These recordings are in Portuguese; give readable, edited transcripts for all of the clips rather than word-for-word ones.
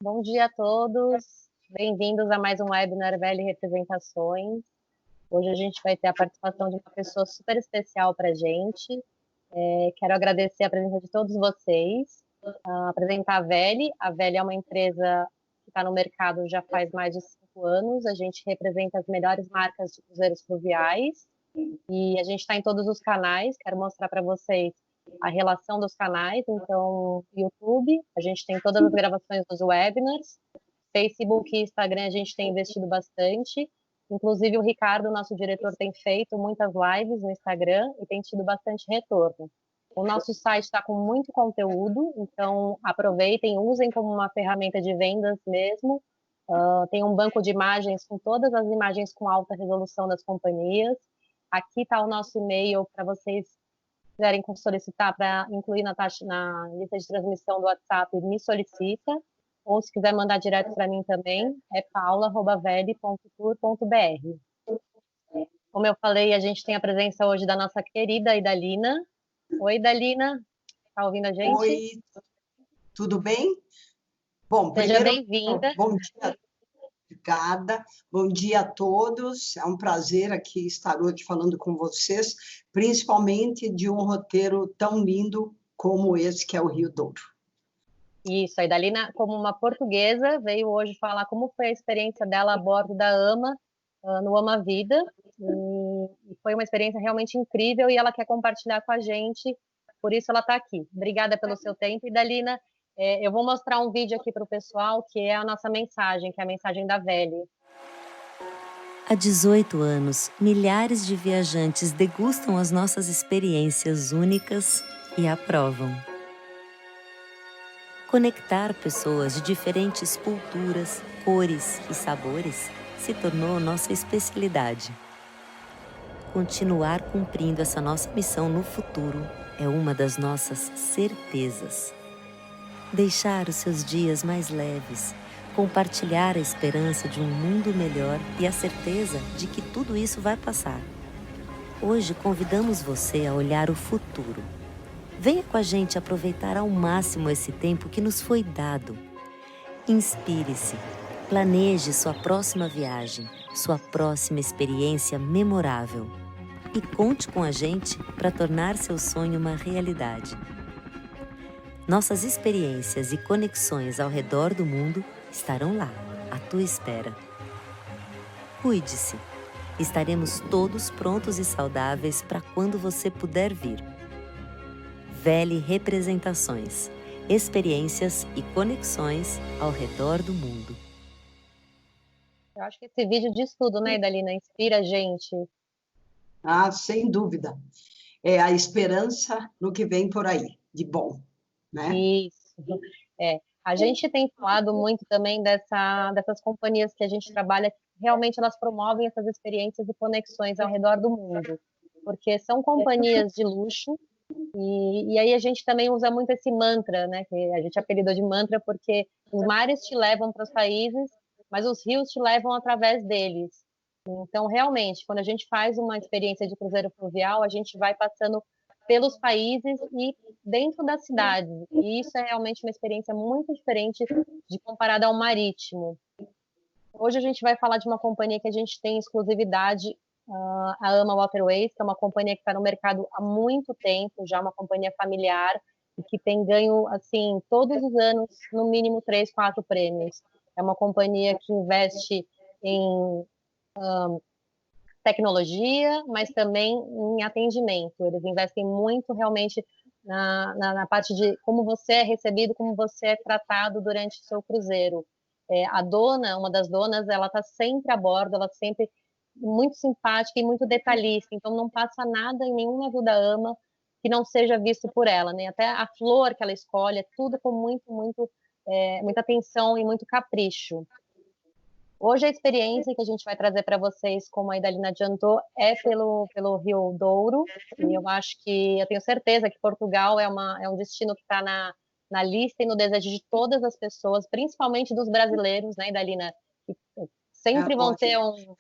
Bom dia a todos, bem-vindos a mais um webinar Velho Representações. Hoje a gente vai ter a participação de uma pessoa super especial para a gente. Quero agradecer a presença de todos vocês. Apresentar a Veli. A Veli é uma empresa que está no mercado já faz mais de 5 anos. A gente representa as melhores marcas de cruzeiros fluviais e a gente está em todos os canais. Quero mostrar para vocês a relação dos canais. Então, YouTube, a gente tem todas as gravações dos webinars. Facebook e Instagram a gente tem investido bastante. Inclusive o Ricardo, nosso diretor, tem feito muitas lives no Instagram e tem tido bastante retorno. O nosso site está com muito conteúdo, então aproveitem, usem como uma ferramenta de vendas mesmo. Tem um banco de imagens com todas as imagens com alta resolução das companhias. Aqui está o nosso e-mail para vocês quiserem solicitar para incluir na lista de transmissão do WhatsApp, me solicita. Ou se quiser mandar direto para mim também, é paula@veli.tour.br. Como eu falei, a gente tem a presença hoje da nossa querida Idalina. Oi, Idalina, está ouvindo a gente? Oi, tudo bem? Bom, Seja primeiro, bem-vinda. bom dia, obrigada. Bom dia a todos. É um prazer aqui estar hoje falando com vocês, principalmente de um roteiro tão lindo como esse, que é o Rio Douro. Isso, a Idalina, como uma portuguesa, veio hoje falar como foi a experiência dela a bordo da AMA, no Ama Vida, e foi uma experiência realmente incrível e ela quer compartilhar com a gente, por isso ela está aqui. Obrigada pelo seu tempo, Idalina. Eu vou mostrar um vídeo aqui para o pessoal, que é a nossa mensagem, que é a mensagem da Veli. Há 18 anos, milhares de viajantes degustam as nossas experiências únicas e aprovam. Conectar pessoas de diferentes culturas, cores e sabores se tornou nossa especialidade. Continuar cumprindo essa nossa missão no futuro é uma das nossas certezas. Deixar os seus dias mais leves, compartilhar a esperança de um mundo melhor e a certeza de que tudo isso vai passar. Hoje convidamos você a olhar o futuro. Venha com a gente aproveitar ao máximo esse tempo que nos foi dado. Inspire-se, planeje sua próxima viagem, sua próxima experiência memorável. E conte com a gente para tornar seu sonho uma realidade. Nossas experiências e conexões ao redor do mundo estarão lá, à tua espera. Cuide-se. Estaremos todos prontos e saudáveis para quando você puder vir. Veli Representações. Experiências e conexões ao redor do mundo. Eu acho que esse vídeo diz tudo, né, Idalina? Inspira a gente. Ah, sem dúvida. É a esperança no que vem por aí, de bom, né? Isso. A gente tem falado muito também dessas companhias que a gente trabalha, que realmente elas promovem essas experiências e conexões ao redor do mundo, porque são companhias de luxo, e aí a gente também usa muito esse mantra, né, que a gente apelidou de mantra, porque os mares te levam para os países, mas os rios te levam através deles. Então, realmente, quando a gente faz uma experiência de cruzeiro fluvial, a gente vai passando pelos países e dentro das cidades. E isso é realmente uma experiência muito diferente de comparada ao marítimo. Hoje a gente vai falar de uma companhia que a gente tem exclusividade, a AMA Waterways, que é uma companhia que está no mercado há muito tempo, já uma companhia familiar, e que tem ganho, assim, todos os anos, no mínimo 3, 4 prêmios. É uma companhia que investe em tecnologia, mas também em atendimento. Eles investem muito realmente na parte de como você é recebido, como você é tratado durante o seu cruzeiro. A dona, uma das donas, ela está sempre a bordo, ela sempre muito simpática e muito detalhista, então não passa nada em nenhum navio da AMA que não seja visto por ela, né? Até a flor que ela escolhe, é tudo com muita atenção e muito capricho. Hoje a experiência que a gente vai trazer para vocês, como a Idalina adiantou, é pelo Rio Douro, e eu tenho certeza que Portugal é um destino que está na lista e no desejo de todas as pessoas, principalmente dos brasileiros, né, Idalina? Que sempre vão ter um...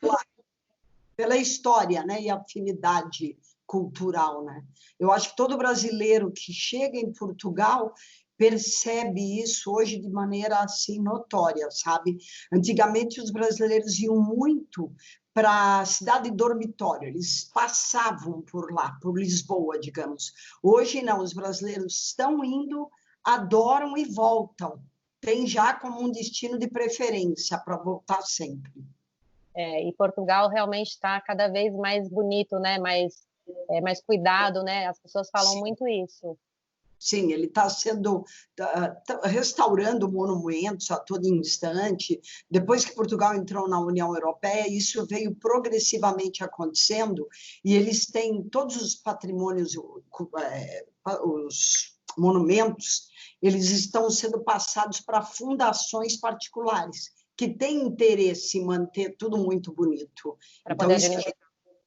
Pela história, né, e afinidade cultural, né? Eu acho que todo brasileiro que chega em Portugal percebe isso hoje de maneira assim notória, sabe? Antigamente os brasileiros iam muito para a cidade dormitório, eles passavam por lá, por Lisboa, digamos. Hoje não, os brasileiros estão indo, adoram e voltam. Tem já como um destino de preferência para voltar sempre. E Portugal realmente está cada vez mais bonito, né? Mais cuidado, né? As pessoas falam Sim. muito isso. Sim, ele está restaurando monumentos a todo instante. Depois que Portugal entrou na União Europeia, isso veio progressivamente acontecendo, e eles têm todos os patrimônios, os monumentos, eles estão sendo passados para fundações particulares, que têm interesse em manter tudo muito bonito. Então,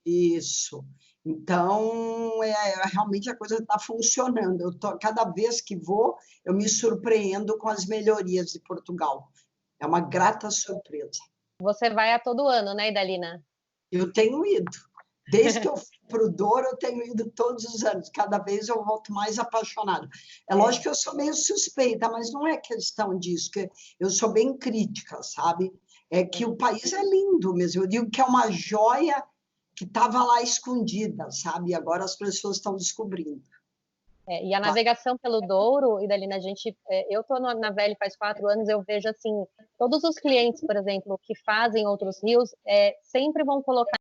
isso. Então, realmente a coisa está funcionando. Cada vez que vou, eu me surpreendo com as melhorias de Portugal. É uma grata surpresa. Você vai a todo ano, né, Idalina? Eu tenho ido. Desde que eu fui para o Douro, eu tenho ido todos os anos. Cada vez eu volto mais apaixonada. É lógico que eu sou meio suspeita, mas não é questão disso, que eu sou bem crítica, sabe? É que o país é lindo mesmo. Eu digo que é uma joia que estava lá escondida, sabe? E agora as pessoas estão descobrindo. E a navegação pelo Douro, Idalina, eu estou na Navelli faz 4 anos, eu vejo assim, todos os clientes, por exemplo, que fazem outros rios, sempre vão colocar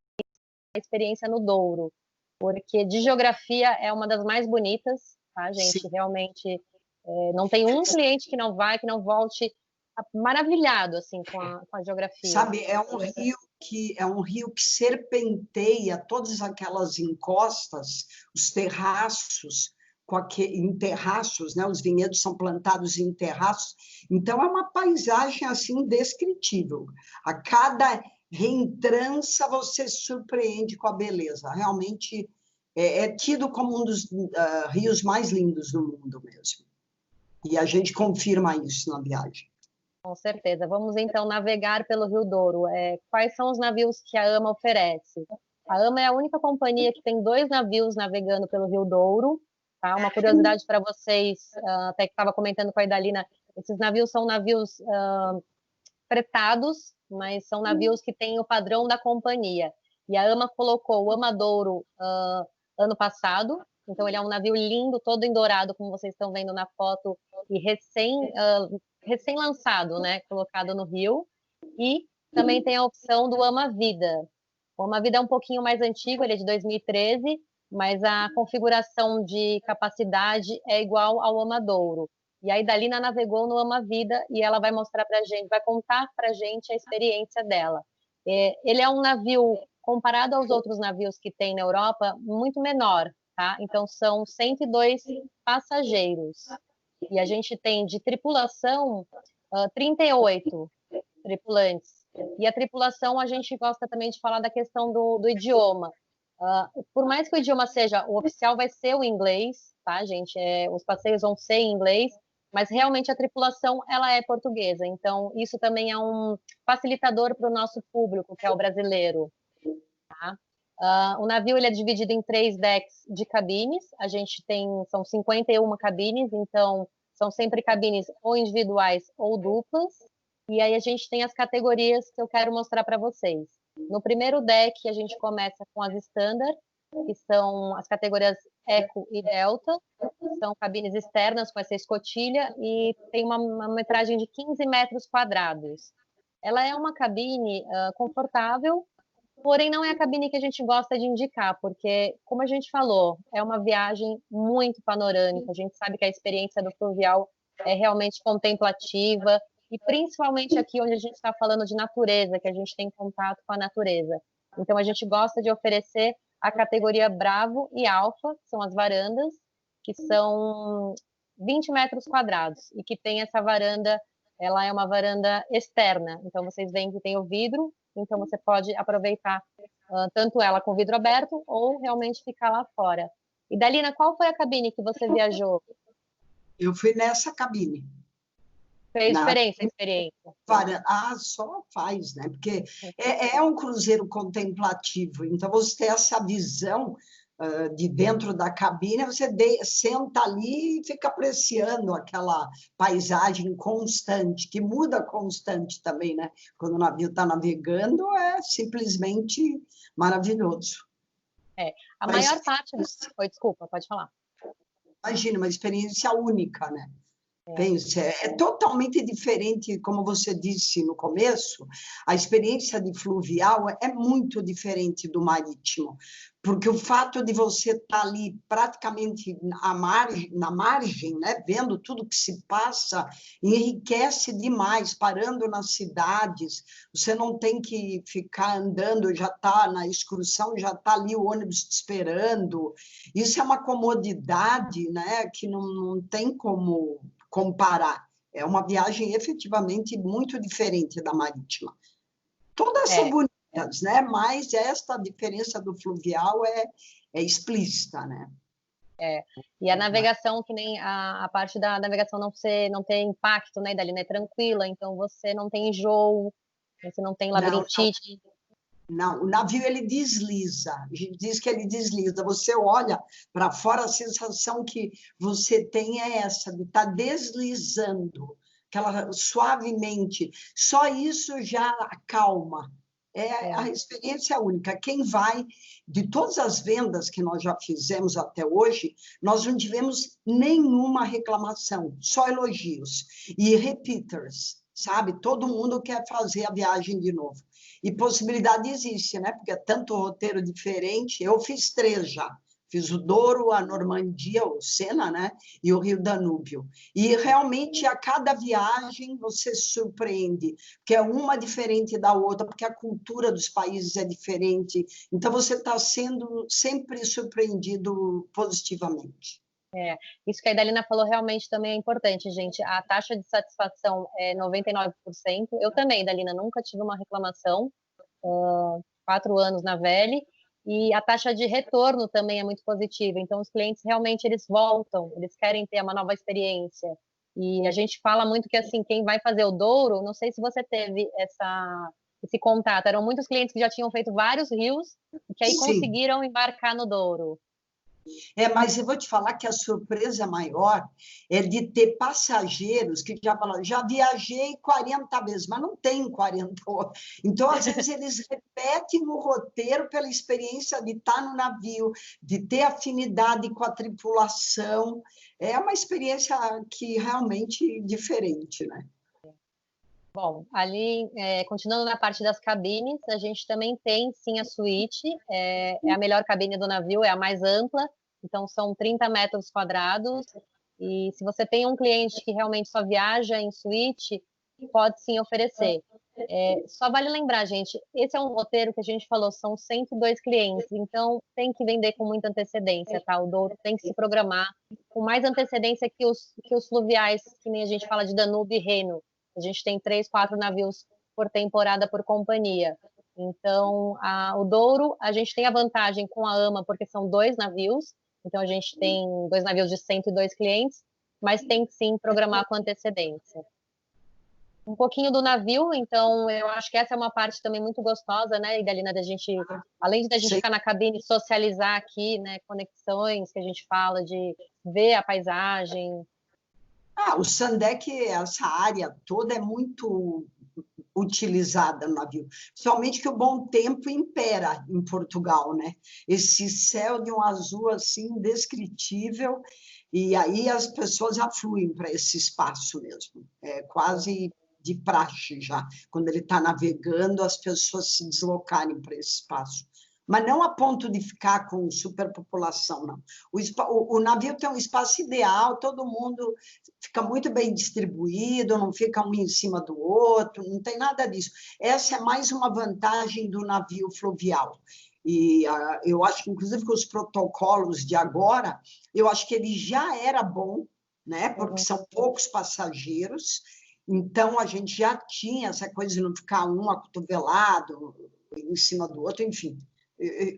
a experiência no Douro, porque de geografia é uma das mais bonitas, tá, gente? Sim. Realmente, não tem um cliente que não volte maravilhado, assim, com a geografia. Sabe, é um rio que serpenteia todas aquelas encostas, os terraços, em terraços, né? Os vinhedos são plantados em terraços, então é uma paisagem assim indescritível. A cada reentrança você se surpreende com a beleza. Realmente é tido como um dos rios mais lindos do mundo mesmo. E a gente confirma isso na viagem. Com certeza. Vamos, então, navegar pelo Rio Douro. Quais são os navios que a AMA oferece? A AMA é a única companhia que tem 2 navios navegando pelo Rio Douro. Tá? Uma curiosidade para vocês, até que estava comentando com a Idalina, esses navios são navios fretados, mas são navios que têm o padrão da companhia. E a AMA colocou o Amadouro ano passado, então ele é um navio lindo, todo em dourado, como vocês estão vendo na foto, e recém-lançado, né, colocado no rio, e também tem a opção do Ama Vida. O Ama Vida é um pouquinho mais antigo, ele é de 2013, mas a configuração de capacidade é igual ao Amadouro. E a Idalina navegou no Ama Vida e ela vai mostrar para a gente, vai contar para a gente a experiência dela. Ele é um navio, comparado aos outros navios que tem na Europa, muito menor, tá? Então são 102 passageiros. E a gente tem de tripulação 38 tripulantes. E a tripulação, a gente gosta também de falar da questão do idioma. Por mais que o idioma seja, o oficial vai ser o inglês, tá, gente? Os passeios vão ser em inglês, mas realmente a tripulação, ela é portuguesa. Então, isso também é um facilitador para o nosso público, que é o brasileiro. Tá? O navio ele é dividido em 3 decks de cabines. A gente são 51 cabines, então são sempre cabines ou individuais ou duplas. E aí a gente tem as categorias que eu quero mostrar para vocês. No primeiro deck, a gente começa com as Standard, que são as categorias Eco e Delta. São cabines externas com essa escotilha e tem uma metragem de 15 metros quadrados. Ela é uma cabine confortável, porém não é a cabine que a gente gosta de indicar, porque, como a gente falou, é uma viagem muito panorâmica. A gente sabe que a experiência do fluvial é realmente contemplativa, e principalmente aqui onde a gente está falando de natureza, que a gente tem contato com a natureza. Então, a gente gosta de oferecer a categoria Bravo e Alfa, que são as varandas, que são 20 metros quadrados, e que tem essa varanda, ela é uma varanda externa. Então, vocês veem que tem o vidro, então você pode aproveitar tanto ela com vidro aberto, ou realmente ficar lá fora. E, Dalina, qual foi a cabine que você viajou? Eu fui nessa cabine. Fez diferença a experiência? Só faz, né? Porque é um cruzeiro contemplativo, então você tem essa visão de dentro da cabine, você senta ali e fica apreciando aquela paisagem constante, que muda constante também, né? Quando o navio está navegando, é simplesmente maravilhoso. A maior parte... Oi, desculpa, pode falar. Imagina, uma experiência única, né? Pense, é totalmente diferente, como você disse no começo, a experiência de fluvial é muito diferente do marítimo, porque o fato de você estar ali praticamente na margem, né, vendo tudo que se passa, enriquece demais, parando nas cidades, você não tem que ficar andando, já está na excursão, já está ali o ônibus te esperando, isso é uma comodidade, né, que não tem como comparar. É uma viagem efetivamente muito diferente da marítima. Todas são bonitas, né? Mas esta diferença do fluvial é explícita, né? E a navegação, que nem a parte da navegação não tem impacto, né, Idalina? É tranquila, então você não tem enjoo, você não tem labirintite. Não, o navio ele desliza, a gente diz que ele desliza. Você olha para fora, a sensação que você tem é essa, de estar deslizando, suavemente. Só isso já acalma. A experiência única. Quem vai, de todas as vendas que nós já fizemos até hoje, nós não tivemos nenhuma reclamação, só elogios. E repeaters, sabe? Todo mundo quer fazer a viagem de novo. E possibilidade existe, né? Porque é tanto roteiro diferente. Eu fiz 3 já. Fiz o Douro, a Normandia, o Sena, né? E o Rio Danúbio. E realmente a cada viagem você se surpreende, porque é uma diferente da outra, porque a cultura dos países é diferente. Então você está sendo sempre surpreendido positivamente. Isso que a Idalina falou realmente também é importante, gente. A taxa de satisfação é 99%. Eu também, Idalina, nunca tive uma reclamação, 4 anos na Vele, e a taxa de retorno também é muito positiva. Então, os clientes realmente eles voltam, eles querem ter uma nova experiência. E a gente fala muito que, assim, quem vai fazer o Douro, não sei se você teve esse contato, eram muitos clientes que já tinham feito vários rios e que aí conseguiram embarcar no Douro. Mas eu vou te falar que a surpresa maior é de ter passageiros que já falam, já viajei 40 vezes, mas não tem 40. Então, às vezes, eles repetem o roteiro pela experiência de estar no navio, de ter afinidade com a tripulação. É uma experiência que realmente diferente, né? Bom, ali, continuando na parte das cabines, a gente também tem, sim, a suíte, é a melhor cabine do navio, é a mais ampla, então são 30 metros quadrados, e se você tem um cliente que realmente só viaja em suíte, pode sim oferecer. Só vale lembrar, gente, esse é um roteiro que a gente falou, são 102 clientes, então tem que vender com muita antecedência, tá? O Douro tem que se programar com mais antecedência que os fluviais, que nem a gente fala de Danúbio e Reno. A gente tem 3, 4 navios por temporada, por companhia. Então, o Douro, a gente tem a vantagem com a AMA, porque são 2 navios. Então, a gente tem 2 navios de 102 clientes, mas tem que sim programar com antecedência. Um pouquinho do navio, então, eu acho que essa é uma parte também muito gostosa, né, Idalina, da gente, além de a gente ficar na cabine, socializar aqui, né, conexões que a gente fala, de ver a paisagem. O Sandec, essa área toda é muito utilizada no navio, principalmente que o bom tempo impera em Portugal, né? Esse céu de um azul assim indescritível, e aí as pessoas afluem para esse espaço mesmo, é quase de praxe já, quando ele está navegando, as pessoas se deslocarem para esse espaço. Mas não a ponto de ficar com superpopulação, não. O navio tem um espaço ideal, todo mundo fica muito bem distribuído, não fica um em cima do outro, não tem nada disso. Essa é mais uma vantagem do navio fluvial. E eu acho que, inclusive, com os protocolos de agora, eu acho que ele já era bom, né? Porque são poucos passageiros, então a gente já tinha essa coisa de não ficar um acotovelado em cima do outro, enfim.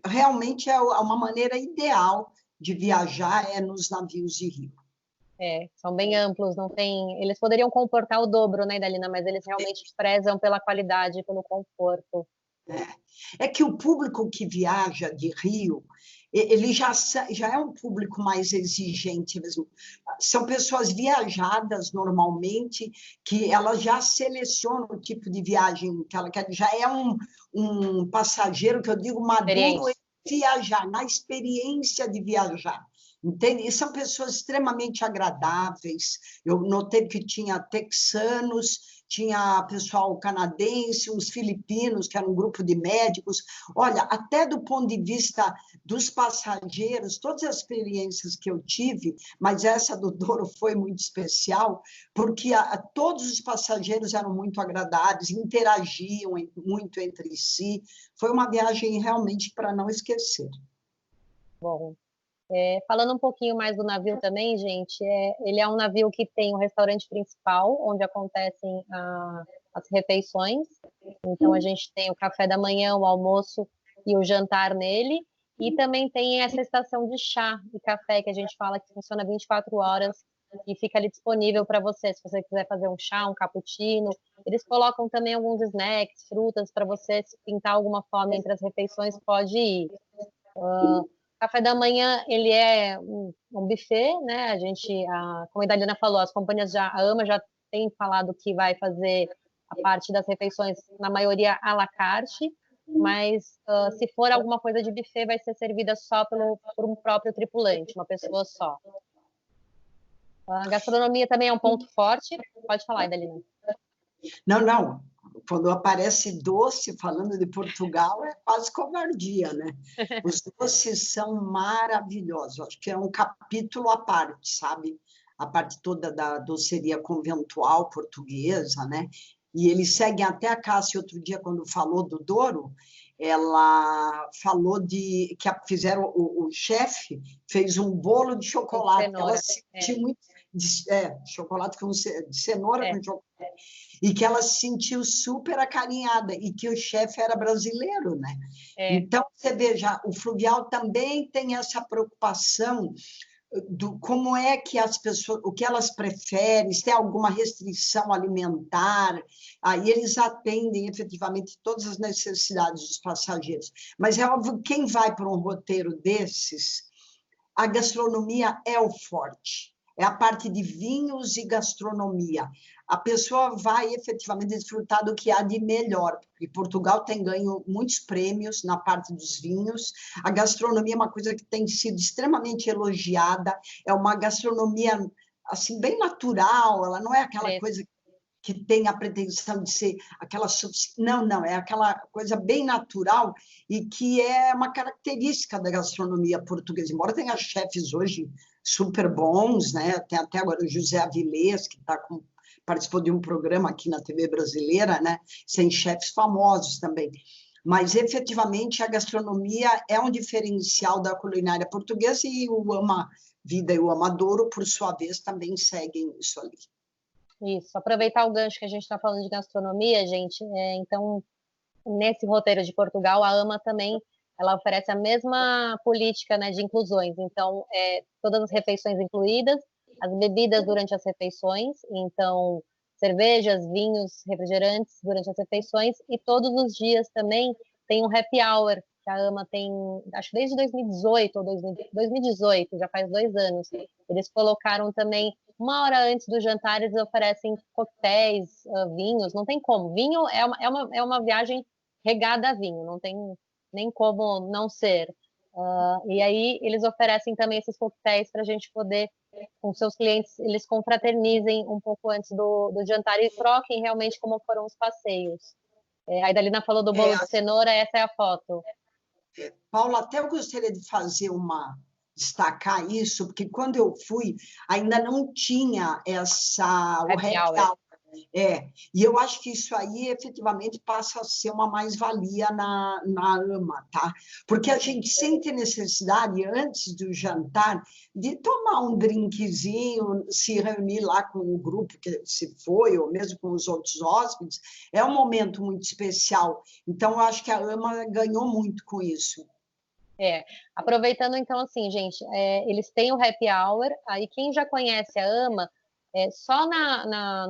Realmente é uma maneira ideal de viajar nos navios de rio. São bem amplos, não tem... Eles poderiam comportar o dobro, né, Idalina? Mas eles realmente prezam pela qualidade, pelo conforto. É que o público que viaja de rio, ele já é um público mais exigente mesmo. São pessoas viajadas normalmente, que elas já selecionam o tipo de viagem que ela quer, já é um passageiro, que eu digo, maduro em viajar, na experiência de viajar. Entende? E são pessoas extremamente agradáveis. Eu notei que tinha texanos, tinha pessoal canadense, uns filipinos, que era um grupo de médicos. Olha, até do ponto de vista dos passageiros, todas as experiências que eu tive, mas essa do Douro foi muito especial, porque todos os passageiros eram muito agradáveis, interagiam muito entre si. Foi uma viagem realmente para não esquecer. Bom, falando um pouquinho mais do navio também, gente, ele é um navio que tem um restaurante principal, onde acontecem as refeições. Então, a gente tem o café da manhã, o almoço e o jantar nele. E também tem essa estação de chá e café, que a gente fala que funciona 24 horas e fica ali disponível para você, se você quiser fazer um chá, um cappuccino. Eles colocam também alguns snacks, frutas, para você, se pintar alguma fome entre as refeições, pode ir. Café da manhã, ele é um buffet, né? Como a Idalina falou, as companhias a AMA já tem falado que vai fazer a parte das refeições, na maioria, à la carte, mas se for alguma coisa de buffet, vai ser servida só por um próprio tripulante, uma pessoa só. A gastronomia também é um ponto forte. Pode falar, Idalina. Não. Quando aparece doce, falando de Portugal, é quase covardia, né? Os doces são maravilhosos. Acho que é um capítulo à parte, sabe? A parte toda da doceria conventual portuguesa, né? E eles seguem até a Cássia, outro dia, quando falou do Douro, ela falou que fizeram, o chefe fez um bolo de chocolate. Ela sentiu muito... chocolate de cenoura com chocolate. E que ela se sentiu super acarinhada, e que o chefe era brasileiro, né? Então, você veja, o Fluvial também tem essa preocupação do como é que as pessoas, o que elas preferem, se tem alguma restrição alimentar, aí eles atendem efetivamente todas as necessidades dos passageiros. Mas é óbvio, quem vai para um roteiro desses, a gastronomia é o forte. É a parte de vinhos e gastronomia. A pessoa vai efetivamente desfrutar do que há de melhor. E Portugal tem ganho muitos prêmios na parte dos vinhos. A gastronomia é uma coisa que tem sido extremamente elogiada. É uma gastronomia assim bem natural. Ela não é aquela coisa que tem a pretensão de ser aquela... Não, é aquela coisa bem natural e que é uma característica da gastronomia portuguesa. Embora tenha chefes hoje super bons, né? Tem até agora o José Avilés, que participou de um programa aqui na TV brasileira, né? Sem chefes famosos também. Mas, efetivamente, a gastronomia é um diferencial da culinária portuguesa, e o Ama Vida e o Amadouro, por sua vez, também seguem isso ali. Isso, aproveitar o gancho que a gente está falando de gastronomia, gente, então, nesse roteiro de Portugal, a AMA também, ela oferece a mesma política, né, de inclusões, então, todas as refeições incluídas, as bebidas durante as refeições, então, cervejas, vinhos, refrigerantes durante as refeições, e todos os dias também tem um happy hour, que a AMA tem, acho que desde 2018, ou 2018, já faz 2 anos, eles colocaram também, 1 hora antes do jantar, eles oferecem coquetéis, vinhos, não tem como. Vinho é uma viagem regada a vinho, não tem nem como não ser. E aí eles oferecem também esses coquetéis para a gente poder, com seus clientes, eles confraternizem um pouco antes do jantar e troquem realmente como foram os passeios. A Idalina falou do bolo de cenoura, essa é a foto. Paula, até eu gostaria de destacar isso, porque quando eu fui, ainda não tinha o happy hour. E eu acho que isso aí, efetivamente, passa a ser uma mais-valia na AMA, tá? Porque a gente sente necessidade, antes do jantar, de tomar um drinkzinho, se reunir lá com o grupo que se foi, ou mesmo com os outros hóspedes. É um momento muito especial. Então, eu acho que a AMA ganhou muito com isso. Aproveitando, então, assim, gente, eles têm o happy hour, aí quem já conhece a AMA, só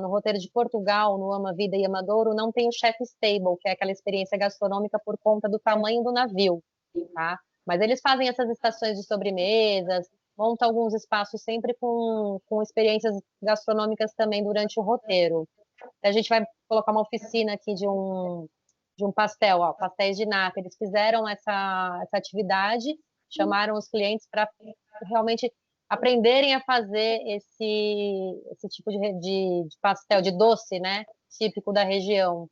no roteiro de Portugal, no Ama Vida e Amadouro, não tem o chef's table, que é aquela experiência gastronômica por conta do tamanho do navio, tá? Mas eles fazem essas estações de sobremesas, montam alguns espaços sempre com experiências gastronômicas também durante o roteiro. A gente vai colocar uma oficina aqui de um pastel, ó, pastéis de nata. Eles fizeram essa atividade, chamaram os clientes para realmente aprenderem a fazer esse tipo de pastel, de doce, né? Típico da região.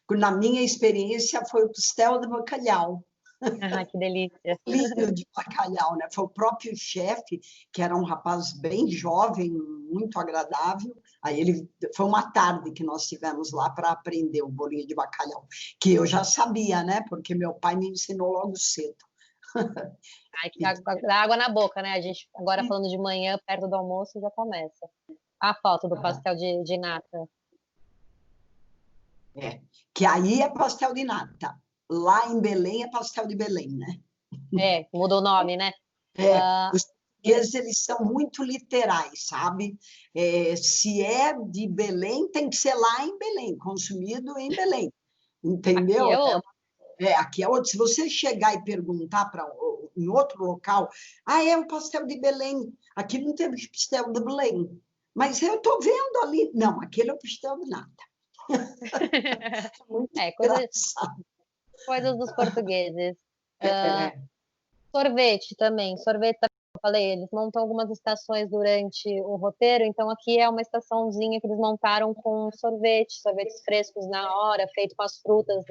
Na minha experiência, foi o pastel de bacalhau. Ah, que delícia. Linho de bacalhau, né? Foi o próprio chefe, que era um rapaz bem jovem, muito agradável. Aí foi uma tarde que nós tivemos lá para aprender o bolinho de bacalhau, que eu já sabia, né? Porque meu pai me ensinou logo cedo. Ai, que dá água na boca, né? A gente agora falando de manhã, perto do almoço, já começa. A foto do pastel de nata. Que aí é pastel de nata. Lá em Belém é pastel de Belém, né? Mudou o nome, né? Os portugueses, eles são muito literais, sabe? Se é de Belém, tem que ser lá em Belém, consumido em Belém. Entendeu? Aqui é outro. Se você chegar e perguntar em outro local, é um pastel de Belém. Aqui não tem pastel de Belém. Mas eu estou vendo ali. Não, aquele é o pastel de nata. Muito coisas dos portugueses. Sorvete também. Sorvete, eu falei, eles montam algumas estações durante o roteiro, então aqui é uma estaçãozinha que eles montaram com sorvetes frescos na hora, feito com as frutas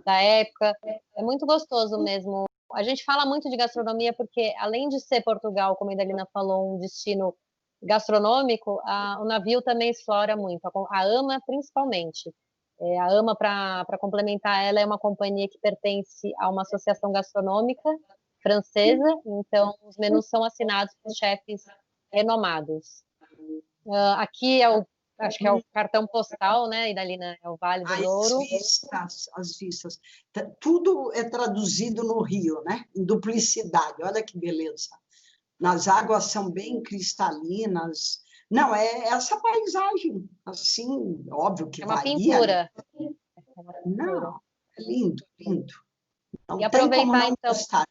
da época. É muito gostoso mesmo. A gente fala muito de gastronomia porque, além de ser Portugal, como a Idalina falou, um destino gastronômico, o navio também explora muito, a AMA principalmente. A AMA, para complementar, ela é uma companhia que pertence a uma associação gastronômica francesa, então os menus são assinados por chefes renomados. Aqui acho que é o cartão postal, né, Idalina? É o Vale do Douro. As vistas. Tudo é traduzido no Rio, né? Em duplicidade, olha que beleza. As águas são bem cristalinas. Não, é essa paisagem, assim, óbvio que uma varia. Pintura. Né? Não, é lindo, lindo. Não e aproveitar, então, gostar.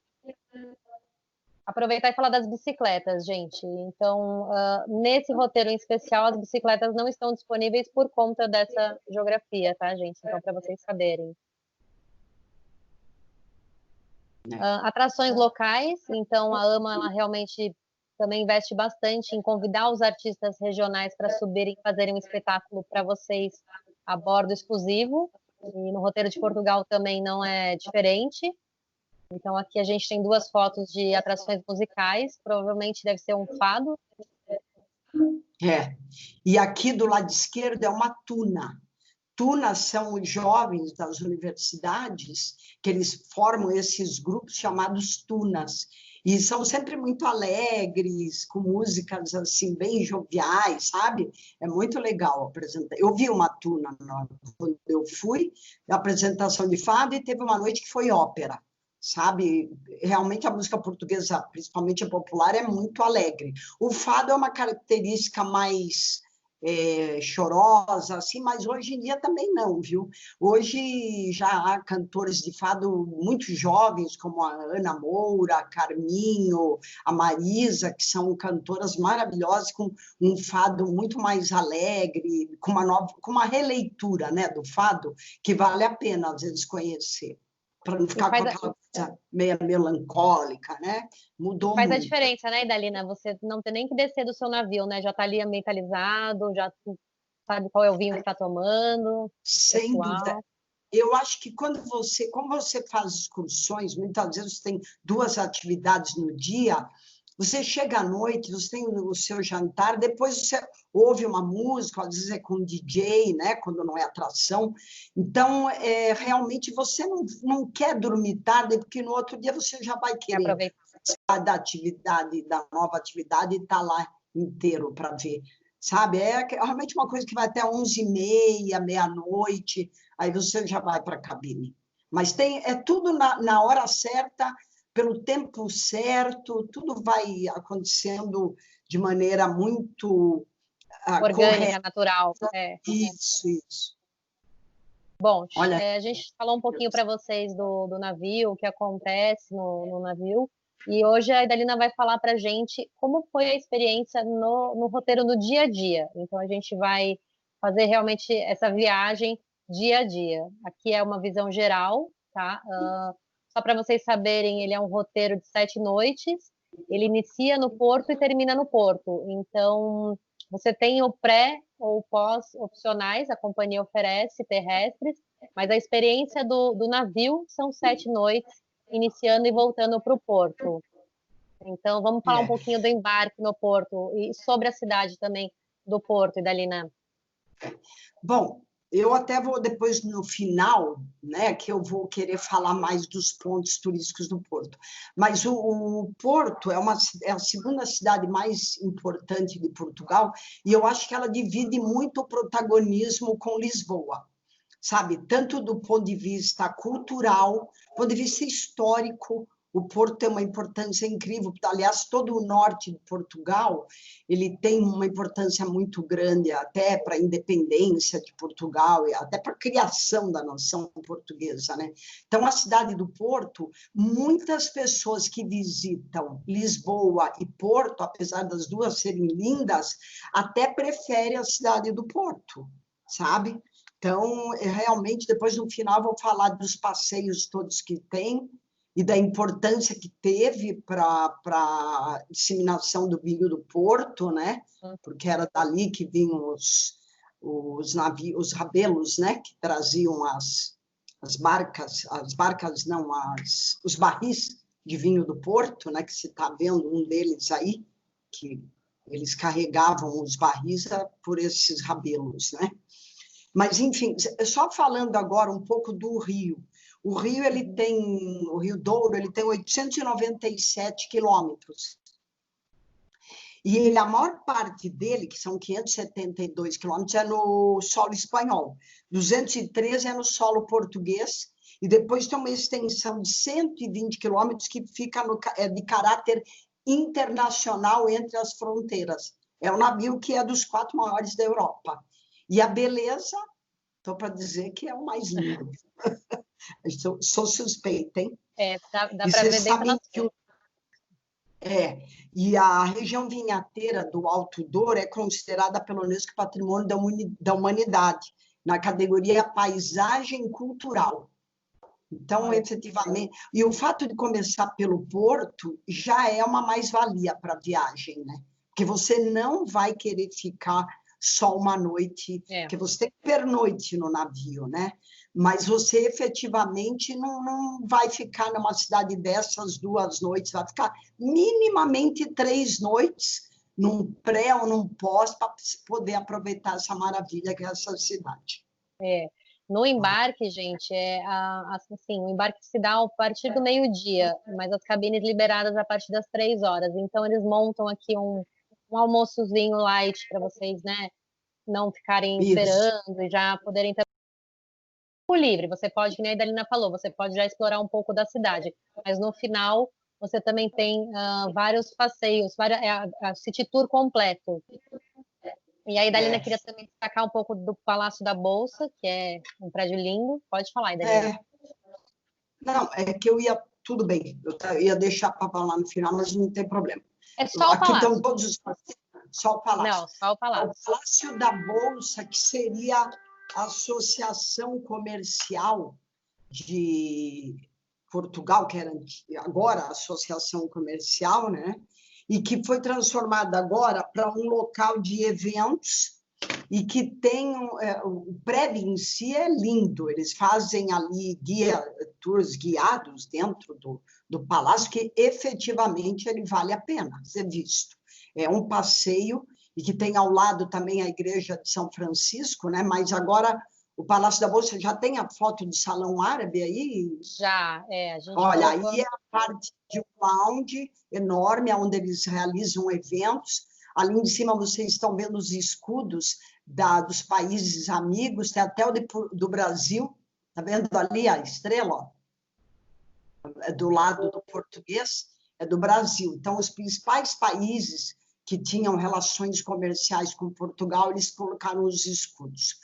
Aproveitar e falar das bicicletas, gente. Então, nesse roteiro em especial, as bicicletas não estão disponíveis por conta dessa geografia, tá, gente? Então, para vocês saberem. Atrações locais. Então, a AMA, ela realmente também investe bastante em convidar os artistas regionais para subirem e fazerem um espetáculo para vocês a bordo exclusivo. E no roteiro de Portugal também não é diferente. Então, aqui a gente tem 2 fotos de atrações musicais, provavelmente deve ser um fado. E aqui do lado esquerdo é uma tuna. Tunas são os jovens das universidades, que eles formam esses grupos chamados tunas. E são sempre muito alegres, com músicas assim, bem joviais, sabe? É muito legal apresentar. Eu vi uma tuna quando eu fui, a apresentação de fado, e teve uma noite que foi ópera. Sabe, realmente a música portuguesa, principalmente a popular, é muito alegre. O fado é uma característica mais chorosa, assim, mas hoje em dia também não, viu? Hoje já há cantores de fado muito jovens, como a Ana Moura, a Carminho, a Marisa, que são cantoras maravilhosas, com um fado muito mais alegre, com uma releitura, né, do fado, que vale a pena, às vezes, conhecer, para não ficar com aquela coisa meio melancólica, né? Mudou muito. Faz a diferença, né, Idalina? Você não tem nem que descer do seu navio, né? Já está ali ambientalizado, já sabe qual é o vinho que está tomando. Sem dúvida. Eu acho que como você faz excursões, muitas vezes tem 2 atividades no dia, você chega à noite, você tem o seu jantar, depois você ouve uma música, às vezes é com DJ, né, quando não é atração. Então, realmente, você não quer dormir tarde, porque no outro dia você já vai querer participar da atividade, da nova atividade, e estar lá inteiro para ver. Sabe? É realmente uma coisa que vai até 11h30, meia-noite, aí você já vai para a cabine. Mas tudo na hora certa, pelo tempo certo, tudo vai acontecendo de maneira muito orgânica, correta. natural. Isso. Bom, Olha, a gente falou um pouquinho para vocês do navio, o que acontece no navio, e hoje a Idalina vai falar para a gente como foi a experiência no roteiro no dia a dia. Então, a gente vai fazer realmente essa viagem dia a dia. Aqui é uma visão geral, tá? Só para vocês saberem, ele é um roteiro de 7 noites, ele inicia no porto e termina no porto. Então, você tem o pré ou pós opcionais, a companhia oferece terrestres, mas a experiência do navio são 7 noites, iniciando e voltando para o porto. Então, vamos falar um pouquinho do embarque no porto e sobre a cidade também do porto, Idalina. bom, eu até vou depois, no final, né, que eu vou querer falar mais dos pontos turísticos do Porto. Mas o Porto é a segunda cidade mais importante de Portugal, e eu acho que ela divide muito o protagonismo com Lisboa, sabe? Tanto do ponto de vista cultural, do ponto de vista histórico. O Porto tem uma importância incrível. Aliás, todo o norte de Portugal ele tem uma importância muito grande até para a independência de Portugal e até para a criação da nação portuguesa, né? Então, a cidade do Porto, muitas pessoas que visitam Lisboa e Porto, apesar das duas serem lindas, até preferem a cidade do Porto, sabe? Então, realmente, depois no final vou falar dos passeios todos que tem e da importância que teve para a disseminação do vinho do Porto, né? Porque era dali que vinham os navios, os rabelos, né? Que traziam as barcas não, os barris de vinho do Porto, né? Que você está vendo um deles aí, que eles carregavam os barris por esses rabelos, né? Mas, enfim, só falando agora um pouco do Rio. O Rio Douro, ele tem 897 quilômetros. E a maior parte dele, que são 572 quilômetros, é no solo espanhol. 213 é no solo português. E depois tem uma extensão de 120 quilômetros que fica de caráter internacional entre as fronteiras. É um navio que é dos 4 maiores da Europa. E a beleza, estou para dizer que é o mais lindo. Sou suspeita, hein? Dá para ver bem pela e a região vinhateira do Alto Douro é considerada pela Unesco Patrimônio da Humanidade, na categoria Paisagem Cultural. Então, efetivamente, e o fato de começar pelo Porto já é uma mais-valia para a viagem, né? Porque você não vai querer ficar só uma noite, porque você tem que pernoite no navio, né? Mas você efetivamente não vai ficar numa cidade dessas 2 noites, vai ficar minimamente 3 noites num pré ou num pós para poder aproveitar essa maravilha que é essa cidade. No embarque, gente, assim, o embarque se dá a partir do meio-dia, mas as cabines liberadas a partir das 3 horas. Então, eles montam aqui um almoçozinho light para vocês, né, não ficarem esperando e já poderem ter tempo livre. Você pode, como a Idalina falou, você pode já explorar um pouco da cidade, mas no final você também tem vários passeios, a City Tour completo. E a Idalina queria também destacar um pouco do Palácio da Bolsa, que é um prédio lindo. Pode falar, Idalina. Não, é que tudo bem, eu ia deixar para falar no final, mas não tem problema. É só o palácio. Aqui estão todos os passeios, só o palácio. Não, só o palácio. O Palácio da Bolsa, que seria a Associação Comercial de Portugal, que era agora a Associação Comercial, né? E que foi transformada agora para um local de eventos e que tem o prédio em si é lindo. Eles fazem ali tours guiados dentro do palácio, que efetivamente ele vale a pena ser visto. É um passeio e que tem ao lado também a Igreja de São Francisco, né? Mas agora o Palácio da Bolsa já tem a foto do Salão Árabe aí? Já, a gente olha, aí é a parte de um lounge enorme, onde eles realizam eventos. Ali em cima vocês estão vendo os escudos dos países amigos, tem até o do Brasil, está vendo ali a estrela? É do lado do português, é do Brasil. Então, os principais países que tinham relações comerciais com Portugal, eles colocaram os escudos.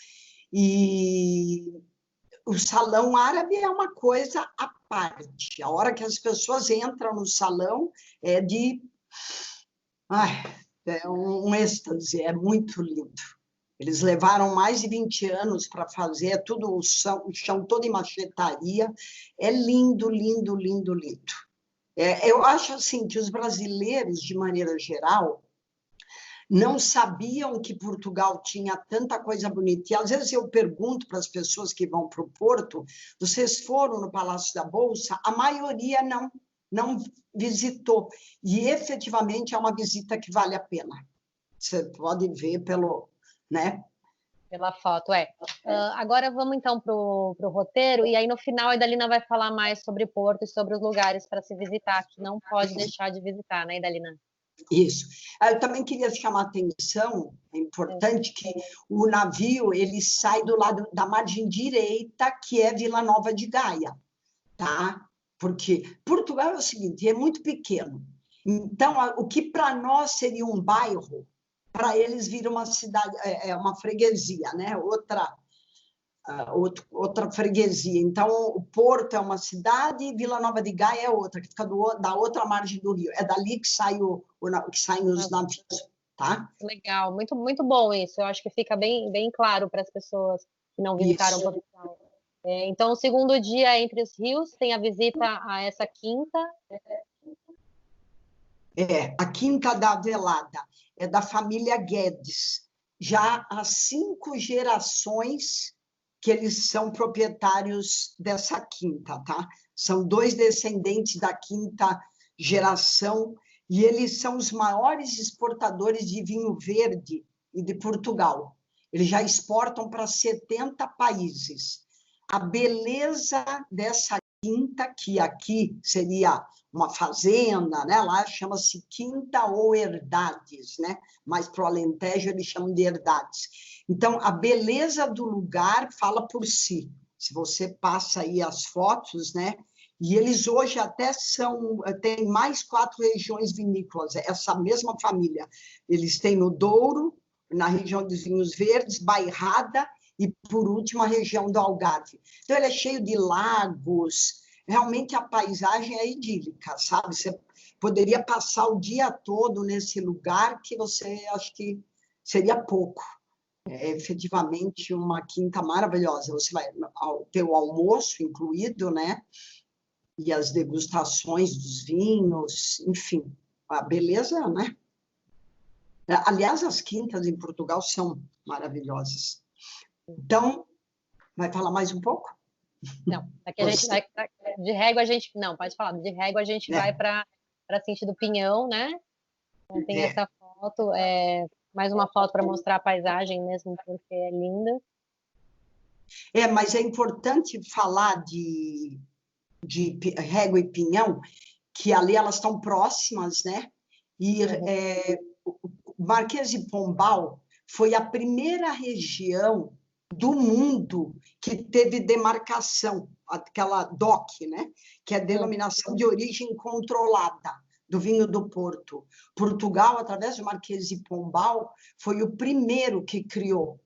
E o salão árabe é uma coisa à parte. A hora que as pessoas entram no salão é de... Ai, é um êxtase, é muito lindo. Eles levaram mais de 20 anos para fazer, é tudo o chão todo em machetaria. É lindo, lindo, lindo, lindo. Eu acho assim que os brasileiros, de maneira geral, não sabiam que Portugal tinha tanta coisa bonita. E às vezes eu pergunto para as pessoas que vão para o Porto, vocês foram no Palácio da Bolsa? A maioria não visitou. E efetivamente é uma visita que vale a pena. Você pode ver pelo... né? Pela foto, agora vamos então para o roteiro, e aí no final a Idalina vai falar mais sobre Porto e sobre os lugares para se visitar, que não pode deixar de visitar, né, Idalina? Isso. Eu também queria chamar a atenção, é importante que o navio ele sai do lado da margem direita, que é Vila Nova de Gaia, tá? Porque Portugal é o seguinte, é muito pequeno. Então, o que para nós seria um bairro, para eles vira uma cidade, uma freguesia, né? Outra freguesia. Então, o Porto é uma cidade e Vila Nova de Gaia é outra, que fica da outra margem do rio. É dali que saem os navios, tá? Legal, muito, muito bom isso. Eu acho que fica bem claro para as pessoas que não visitaram Portugal. Então, o segundo dia entre os rios tem a visita a essa quinta. A Quinta da Velada. É da família Guedes. Já há 5 gerações que eles são proprietários dessa quinta, tá? São 2 descendentes da quinta geração e eles são os maiores exportadores de vinho verde e de Portugal. Eles já exportam para 70 países. A beleza dessa quinta, que aqui seria uma fazenda, né? Lá chama-se Quinta ou Herdades, né? Mas para o Alentejo eles chamam de Herdades. Então, a beleza do lugar fala por si. Se você passa aí as fotos, né? E eles hoje até têm mais 4 regiões vinícolas, essa mesma família. Eles têm no Douro, na região dos vinhos verdes, Bairrada e, por último, a região do Algarve. Então, ele é cheio de lagos. Realmente a paisagem é idílica, sabe? Você poderia passar o dia todo nesse lugar que você acho que seria pouco. É efetivamente uma quinta maravilhosa. Você vai ter o almoço incluído, né? E as degustações dos vinhos, enfim, a beleza, né? Aliás, as quintas em Portugal são maravilhosas. Então, vai falar mais um pouco? Não, aqui a gente vai, de régua a gente, não, pode falar, de régua a gente vai para Sentido Pinhão, né? Então tem essa foto, mais uma foto para mostrar a paisagem mesmo, porque é linda. Mas é importante falar de Régua e Pinhão, que ali elas estão próximas, né? E o Marquês de Pombal foi a primeira região do mundo que teve demarcação, aquela DOC, né? Que é a denominação de origem controlada do vinho do Porto. Portugal, através do Marquês de Pombal, foi o primeiro que criou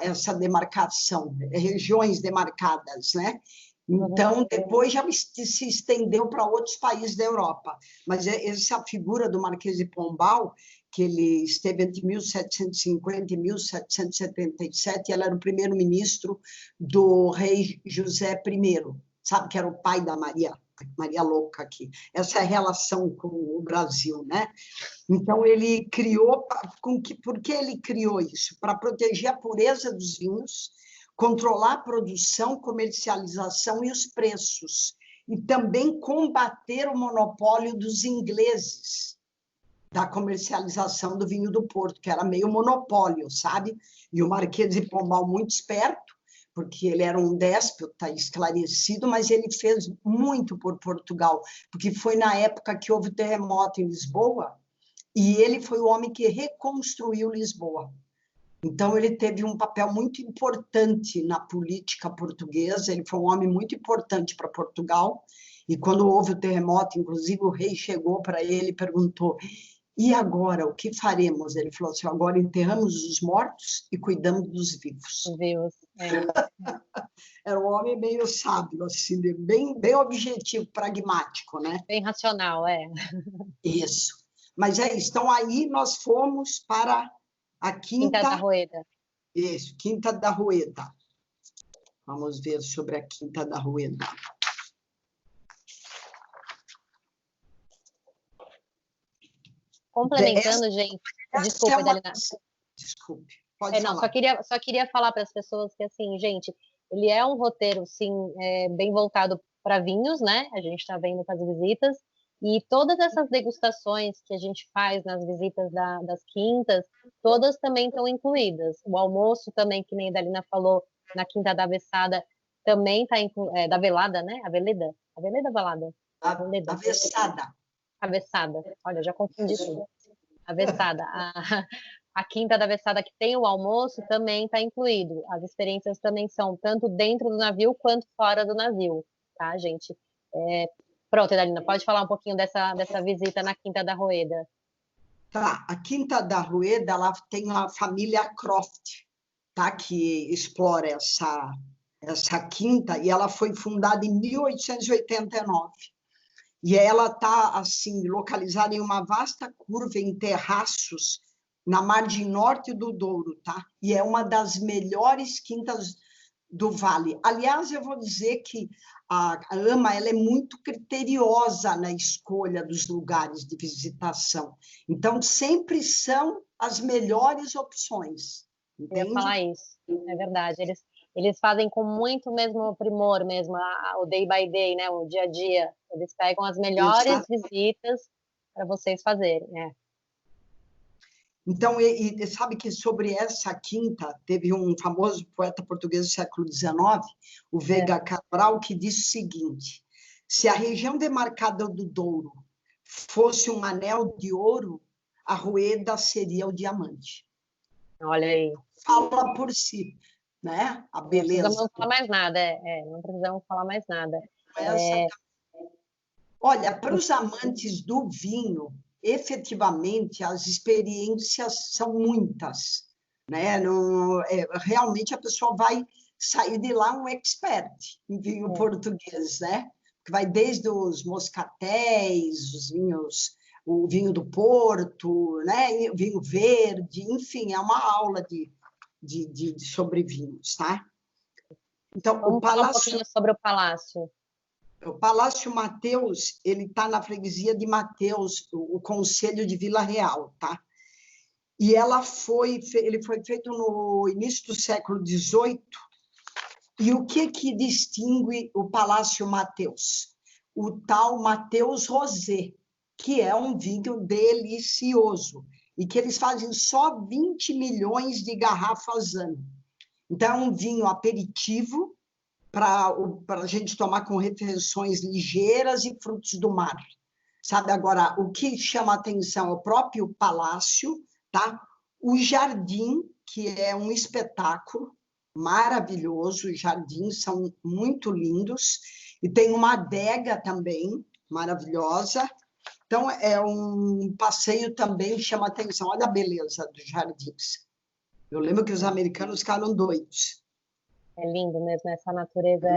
essa demarcação, regiões demarcadas, né? Então, depois já se estendeu para outros países da Europa. Mas essa figura do Marquês de Pombal, que ele esteve entre 1750 e 1777, ele era o primeiro-ministro do rei José I, sabe, que era o pai da Maria Louca aqui. Essa é a relação com o Brasil, né? Então, ele criou... Por que ele criou isso? Para proteger a pureza dos vinhos, controlar a produção, comercialização e os preços, e também combater o monopólio dos ingleses da comercialização do vinho do Porto, que era meio monopólio, sabe? E o Marquês de Pombal, muito esperto, porque ele era um déspota esclarecido, mas ele fez muito por Portugal, porque foi na época que houve o terremoto em Lisboa, e ele foi o homem que reconstruiu Lisboa. Então, ele teve um papel muito importante na política portuguesa, ele foi um homem muito importante para Portugal, e quando houve o terremoto, inclusive, o rei chegou para ele e perguntou: e agora, o que faremos? Ele falou assim: agora enterramos os mortos e cuidamos dos vivos. Vivos, Era um homem meio sábio, assim, bem objetivo, pragmático, né? Bem racional, é. Isso. Mas é isso. Então, aí nós fomos para a Quinta da Rueda. Isso, Quinta da Rueda. Vamos ver sobre a Quinta da Rueda. Complementando, gente. Desculpa, Idalina. Desculpe, pode falar. Não, só queria falar para as pessoas que, assim, gente, ele é um roteiro, sim, bem voltado para vinhos, né? A gente está vendo com as visitas. E todas essas degustações que a gente faz nas visitas das quintas, todas também estão incluídas. O almoço também, que nem a Idalina falou, na Quinta da Avessada, também está da Velada, né? Aveleda? Aveleda ou Velada? Aveleda. Avessada. Avessada. Olha, já confundi tudo. Avessada. A Quinta da Avessada, que tem o almoço, também está incluído. As experiências também são tanto dentro do navio quanto fora do navio, tá, gente? Pronto, Idalina, pode falar um pouquinho dessa visita na Quinta da Rueda. Tá, a Quinta da Rueda, ela tem a família Croft, tá, que explora essa quinta, e ela foi fundada em 1889. E ela está, assim, localizada em uma vasta curva em terraços na margem norte do Douro, tá? E é uma das melhores quintas do Vale. Aliás, eu vou dizer que a AMA ela é muito criteriosa na escolha dos lugares de visitação. Então, sempre são as melhores opções. Entende? Eu ia falar isso, é verdade. Eles fazem com muito mesmo primor, mesmo o day by day, né? O dia a dia. Eles pegam as melhores visitas para vocês fazerem, né? Então, e sabe que sobre essa quinta, teve um famoso poeta português do século XIX, o Veiga Cabral, que disse o seguinte: se a região demarcada do Douro fosse um anel de ouro, a Rueda seria o diamante. Olha aí. Fala por si, né? A beleza. Não precisamos falar mais nada, não precisamos falar mais nada. Olha, para os amantes do vinho, efetivamente, as experiências são muitas, né? Realmente a pessoa vai sair de lá um expert em vinho português, né? Que vai desde os moscatéis, os vinhos, o vinho do Porto, né? O vinho verde, enfim, é uma aula sobre vinhos, tá? Então, vamos falar um pouquinho sobre o Palácio. O Palácio Mateus, ele está na freguesia de Mateus, o Conselho de Vila Real, tá? E ele foi feito no início do século XVIII. E o que distingue o Palácio Mateus? O tal Mateus Rosé, que é um vinho delicioso, e que eles fazem só 20 milhões de garrafas ano. Então, é um vinho aperitivo, para a gente tomar com refeições ligeiras e frutos do mar. Sabe, agora, o que chama a atenção é o próprio palácio, tá? O jardim, que é um espetáculo maravilhoso, os jardins são muito lindos, e tem uma adega também maravilhosa. Então, é um passeio também que chama a atenção. Olha a beleza dos jardins. Eu lembro que os americanos ficaram doidos. É lindo mesmo, essa natureza.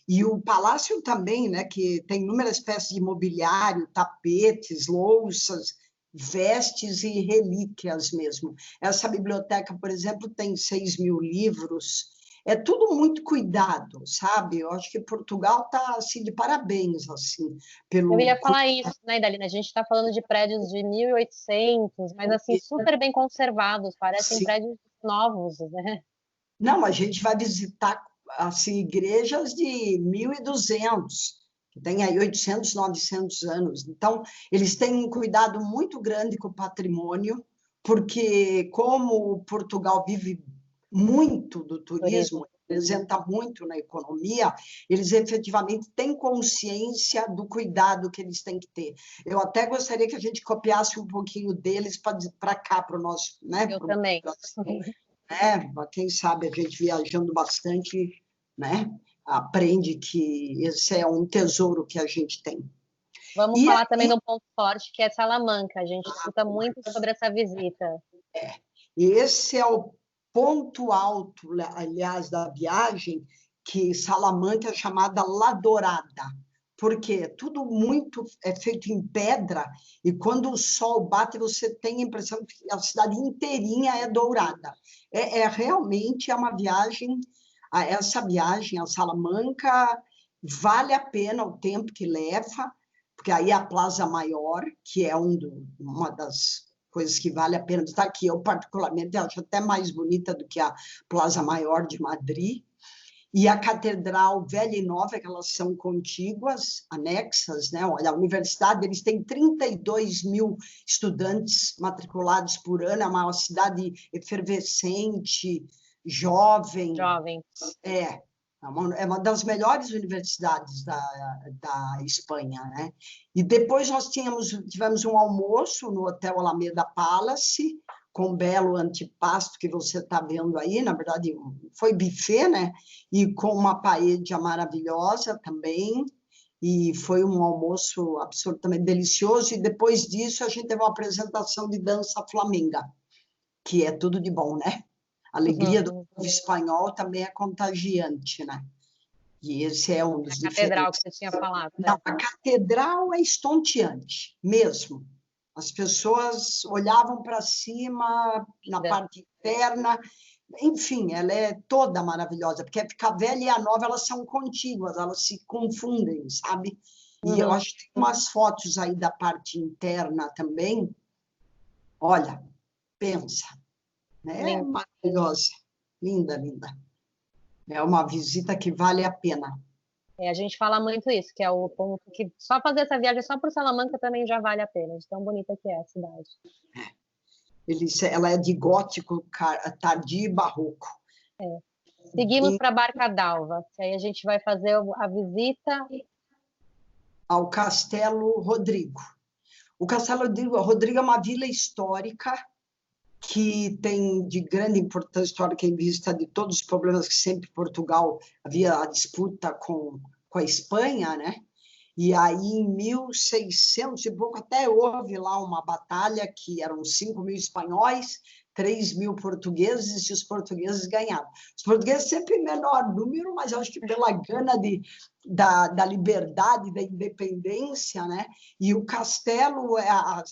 E o palácio também, né, que tem inúmeras peças de mobiliário, tapetes, louças, vestes e relíquias mesmo. Essa biblioteca, por exemplo, tem 6.000 livros. É tudo muito cuidado, sabe? Eu acho que Portugal está assim, de parabéns. Assim, Eu ia falar isso, né, Idalina? A gente está falando de prédios de 1800, mas assim, super bem conservados, parecem prédios novos, né? Não, a gente vai visitar assim, igrejas de 1.200, que tem aí 800, 900 anos. Então, eles têm um cuidado muito grande com o patrimônio, porque como Portugal vive muito do turismo, representa muito na economia, eles efetivamente têm consciência do cuidado que eles têm que ter. Eu até gostaria que a gente copiasse um pouquinho deles para cá, para o nosso... Né, eu também. Quem sabe a gente viajando bastante, né, aprende que esse é um tesouro que a gente tem. Vamos falar também de um ponto forte, que é Salamanca. A gente escuta muito sobre essa visita. E esse é o ponto alto, aliás, da viagem, que Salamanca é chamada La Dourada, porque tudo muito é feito em pedra, e quando o sol bate, você tem a impressão que a cidade inteirinha é dourada. Realmente uma viagem, essa viagem a Salamanca vale a pena o tempo que leva, porque aí a Plaza Maior, que é uma das coisas que vale a pena estar aqui, eu particularmente acho até mais bonita do que a Plaza Maior de Madrid, e a Catedral Velha e Nova, que elas são contíguas, anexas, né? Olha, a universidade, eles têm 32 mil estudantes matriculados por ano, é uma cidade efervescente, jovem. É uma das melhores universidades da Espanha, né? E depois nós tivemos um almoço no Hotel Alameda Palace, com um belo antipasto que você está vendo aí, na verdade foi buffet, né? E com uma paella maravilhosa também, e foi um almoço absolutamente delicioso, e depois disso a gente teve uma apresentação de dança flamenga, que é tudo de bom, né? A alegria do povo espanhol também é contagiante, né? E esse é um dos diferentes. A catedral que você tinha falado. Não, a catedral é estonteante, mesmo. As pessoas olhavam para cima, na parte interna, enfim, ela é toda maravilhosa, porque a velha e a nova, elas são contíguas, elas se confundem, sabe? E eu acho que tem umas fotos aí da parte interna também. Olha, pensa, né? É maravilhosa, linda, linda. É uma visita que vale a pena. A gente fala muito isso, que é o ponto que só fazer essa viagem só por Salamanca também já vale a pena, de tão bonita que é a cidade. Ela é de gótico tardio e barroco. Seguimos para Barca d'Alva, que aí a gente vai fazer a visita ao Castelo Rodrigo. O Castelo Rodrigo é uma vila histórica que tem de grande importância histórica em vista de todos os problemas que sempre Portugal havia a disputa com a Espanha, né? E aí, em 1600 e pouco, até houve lá uma batalha que eram 5 mil espanhóis, 3 mil portugueses, e os portugueses ganharam. Os portugueses sempre em menor número, mas eu acho que pela gana da liberdade, da independência, né? E o castelo, a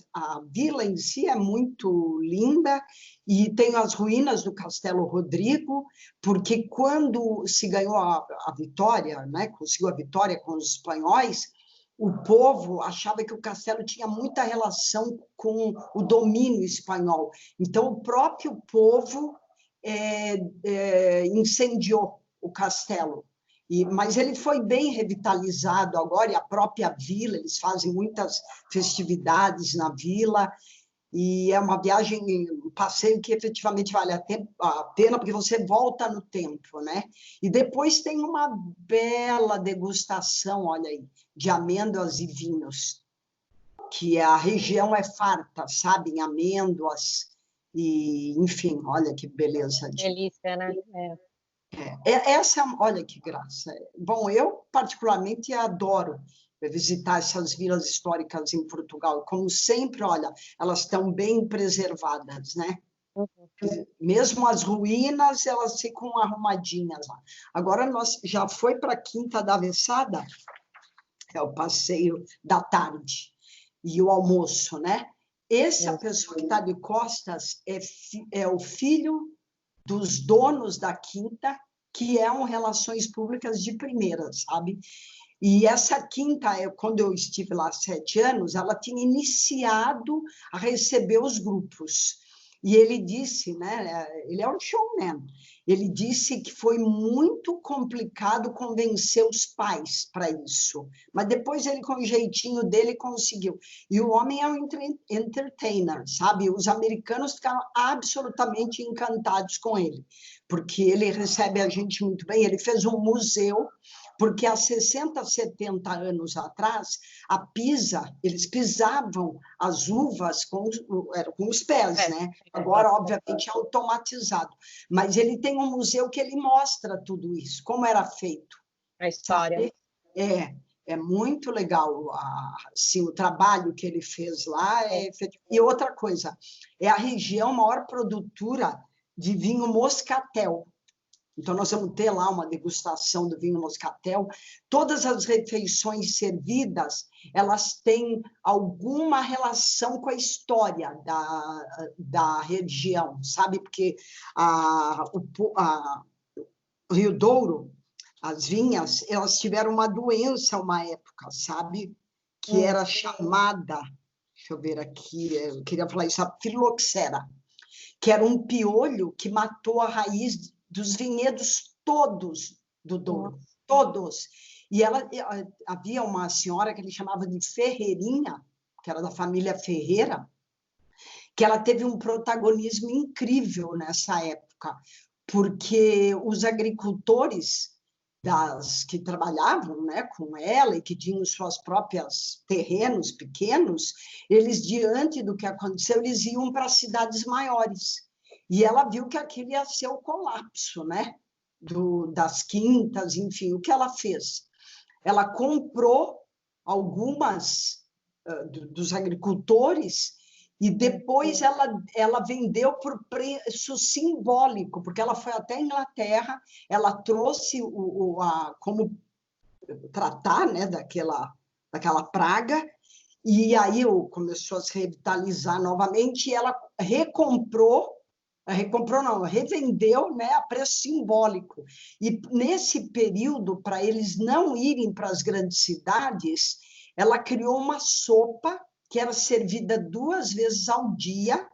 vila em si é muito linda, e tem as ruínas do Castelo Rodrigo, porque quando se ganhou a vitória, né? Conseguiu a vitória com os espanhóis, o povo achava que o castelo tinha muita relação com o domínio espanhol. Então, o próprio povo incendiou o castelo. Mas ele foi bem revitalizado agora, e a própria vila, eles fazem muitas festividades na vila, e é uma viagem, um passeio que efetivamente vale a pena, porque você volta no tempo, né? E depois tem uma bela degustação, olha aí, de amêndoas e vinhos, que a região é farta, sabe, em amêndoas, e, enfim, olha que beleza. Delícia, né? Olha que graça. Bom, eu particularmente adoro visitar essas vilas históricas em Portugal. Como sempre, olha, elas estão bem preservadas, né? Mesmo as ruínas, elas ficam arrumadinhas lá. Agora, nós já foi para a Quinta da Avessada, é o passeio da tarde, e o almoço, né? Essa pessoa que está de costas é o filho dos donos da Quinta, que é relações públicas de primeira, sabe? E essa Quinta, quando eu estive lá há 7 anos, ela tinha iniciado a receber os grupos. E ele disse, né? Ele é um showman. Ele disse que foi muito complicado convencer os pais para isso. Mas depois ele, com o jeitinho dele, conseguiu. E o homem é um entertainer, sabe? Os americanos ficaram absolutamente encantados com ele, porque ele recebe a gente muito bem. Ele fez um museu, porque há 60, 70 anos atrás, a Pisa, eles pisavam as uvas com os pés, né? Agora, obviamente, é automatizado. Mas ele tem um museu que ele mostra tudo isso, como era feito. A história. É muito legal assim, o trabalho que ele fez lá. E outra coisa, é a região maior produtora de vinho moscatel. Então, nós vamos ter lá uma degustação do vinho moscatel. Todas as refeições servidas, elas têm alguma relação com a história da região, sabe? Porque o Rio Douro, as vinhas, elas tiveram uma doença uma época, sabe? Que era chamada, deixa eu ver aqui, eu queria falar isso, a filoxera, que era um piolho que matou a raiz dos vinhedos todos do Douro, todos. E havia uma senhora que ele chamava de Ferreirinha, que era da família Ferreira, que ela teve um protagonismo incrível nessa época, porque os agricultores que trabalhavam, né, com ela e que tinham suas próprias terrenos pequenos, eles, diante do que aconteceu, eles iam para cidades maiores. E ela viu que aquilo ia ser o colapso, né, das quintas, enfim, o que ela fez? Ela comprou algumas dos agricultores e depois ela vendeu por preço simbólico, porque ela foi até a Inglaterra, ela trouxe como tratar, né, daquela praga, e aí começou a se revitalizar novamente, e ela revendeu, né, a preço simbólico. E nesse período, para eles não irem para as grandes cidades, ela criou uma sopa que era servida 2 vezes ao dia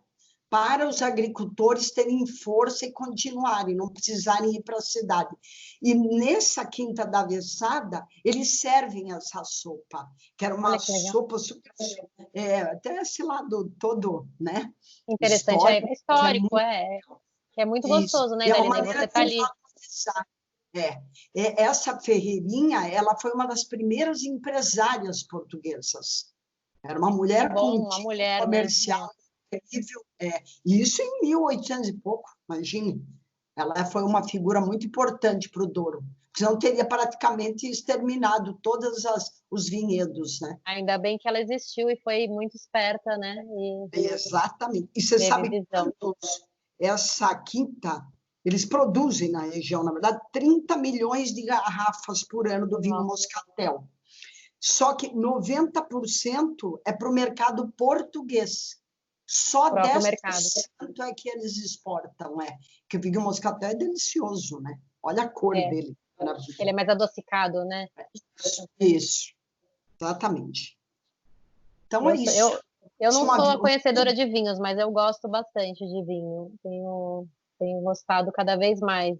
para os agricultores terem força e continuarem, não precisarem ir para a cidade. E nessa Quinta da Avessada, eles servem essa sopa, que era uma sopa super... até esse lado todo, né? Interessante, histórico, que é muito gostoso, né, Dalina? Você está ali. Essa Ferreirinha, ela foi uma das primeiras empresárias portuguesas. Era uma mulher uma mulher comercial terrível. E isso em 1800 e pouco, imagine. Ela foi uma figura muito importante para o Douro. Senão teria praticamente exterminado todos os vinhedos, né? Ainda bem que ela existiu e foi muito esperta, né? Exatamente. E você sabe quantos essa quinta, eles produzem na região, na verdade, 30 milhões de garrafas por ano do vinho moscatel. Só que 90% é para o mercado português. Só 10% é que eles exportam, Porque o vinho moscatel é delicioso, né? Olha a cor dele. Ele é mais adocicado, né? Isso. Exatamente. Então, é isso. Eu não sou conhecedora de vinhos, mas eu gosto bastante de vinho. Tenho gostado cada vez mais.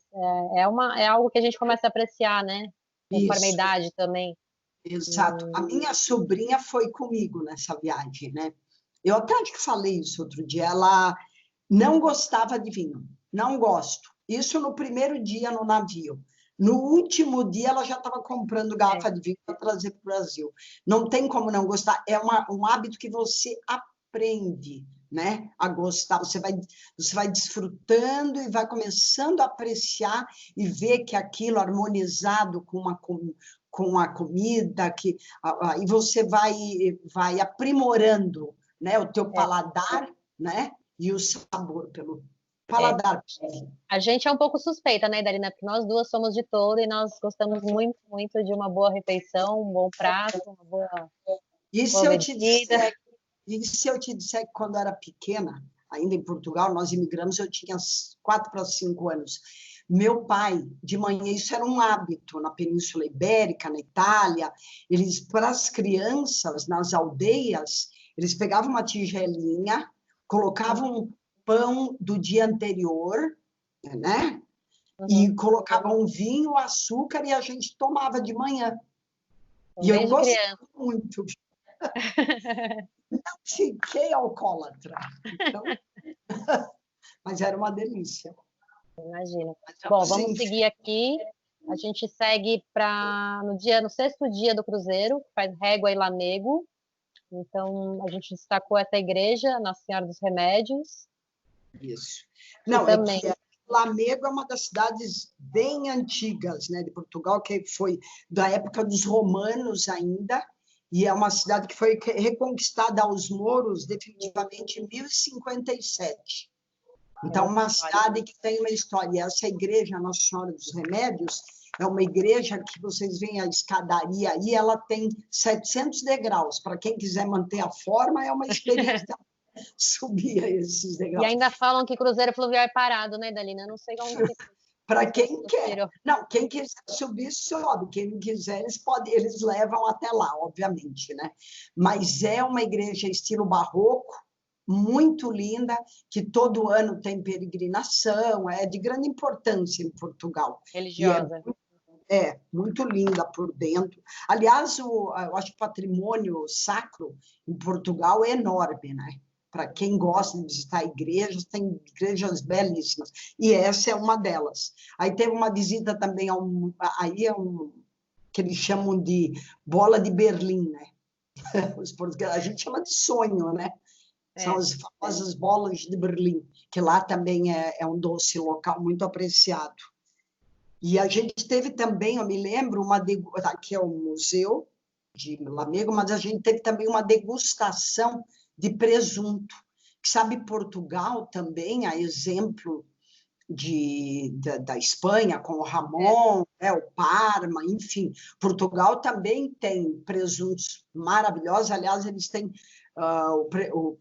É algo que a gente começa a apreciar, né? Conforme a idade também. Exato. A minha sobrinha foi comigo nessa viagem, né? Eu até acho que falei isso outro dia. Ela não gostava de vinho. Não gosto. Isso no primeiro dia no navio. No último dia, ela já estava comprando garrafa de vinho para trazer para o Brasil. Não tem como não gostar. É um hábito que você aprende, né, a gostar. Você vai desfrutando e vai começando a apreciar e ver que aquilo harmonizado com a comida, e você vai aprimorando, né, o teu paladar, né, e o sabor pelo paladar. A gente é um pouco suspeita, né, Dalina? Porque nós duas somos de Touro e nós gostamos muito, muito de uma boa refeição, um bom prato, uma boa bebida. E se eu te disser que quando eu era pequena, ainda em Portugal, nós imigramos, eu tinha 4 para 5 anos. Meu pai, de manhã, isso era um hábito na Península Ibérica, na Itália, para as crianças, nas aldeias, eles pegavam uma tigelinha, colocavam pão do dia anterior, né? E colocavam vinho, açúcar, e a gente tomava de manhã. E eu gostava muito. Não fiquei alcoólatra. Então... Mas era uma delícia. Imagina. Bom, vamos seguir aqui. A gente segue no 6º dia do cruzeiro, que faz Régua e Lamego. Então, a gente destacou essa igreja, Nossa Senhora dos Remédios. Isso. Não, também. Lamego é uma das cidades bem antigas, né, de Portugal, que foi da época dos romanos ainda, e é uma cidade que foi reconquistada aos mouros definitivamente em 1057. Então, uma cidade que tem uma história. E essa igreja, Nossa Senhora dos Remédios, é uma igreja que vocês veem a escadaria aí, ela tem 700 degraus. Para quem quiser manter a forma, é uma experiência subir esses E degraus. ainda falam que cruzeiro fluvial é parado, né, Dalina? Eu não sei onde que... Para quem quer. Não, quem quiser subir, sobe. Quem não quiser, eles levam até lá, obviamente, né? Mas é uma igreja estilo barroco, muito linda, que todo ano tem peregrinação, é de grande importância em Portugal. Religiosa. É muito linda por dentro. Aliás, eu acho que o patrimônio sacro em Portugal é enorme, né? Para quem gosta de visitar igrejas, tem igrejas belíssimas. E essa é uma delas. Aí teve uma visita também que eles chamam de bola de Berlim, né? A gente chama de sonho, né? São as famosas bolas de Berlim, que lá também é um doce local muito apreciado. E a gente teve também, eu me lembro, aqui é o museu de Lamego, mas a gente teve também uma degustação de presunto. Que, sabe, Portugal também, a exemplo da Espanha, com o Ramon, o Parma, enfim. Portugal também tem presuntos maravilhosos. Aliás, eles têm o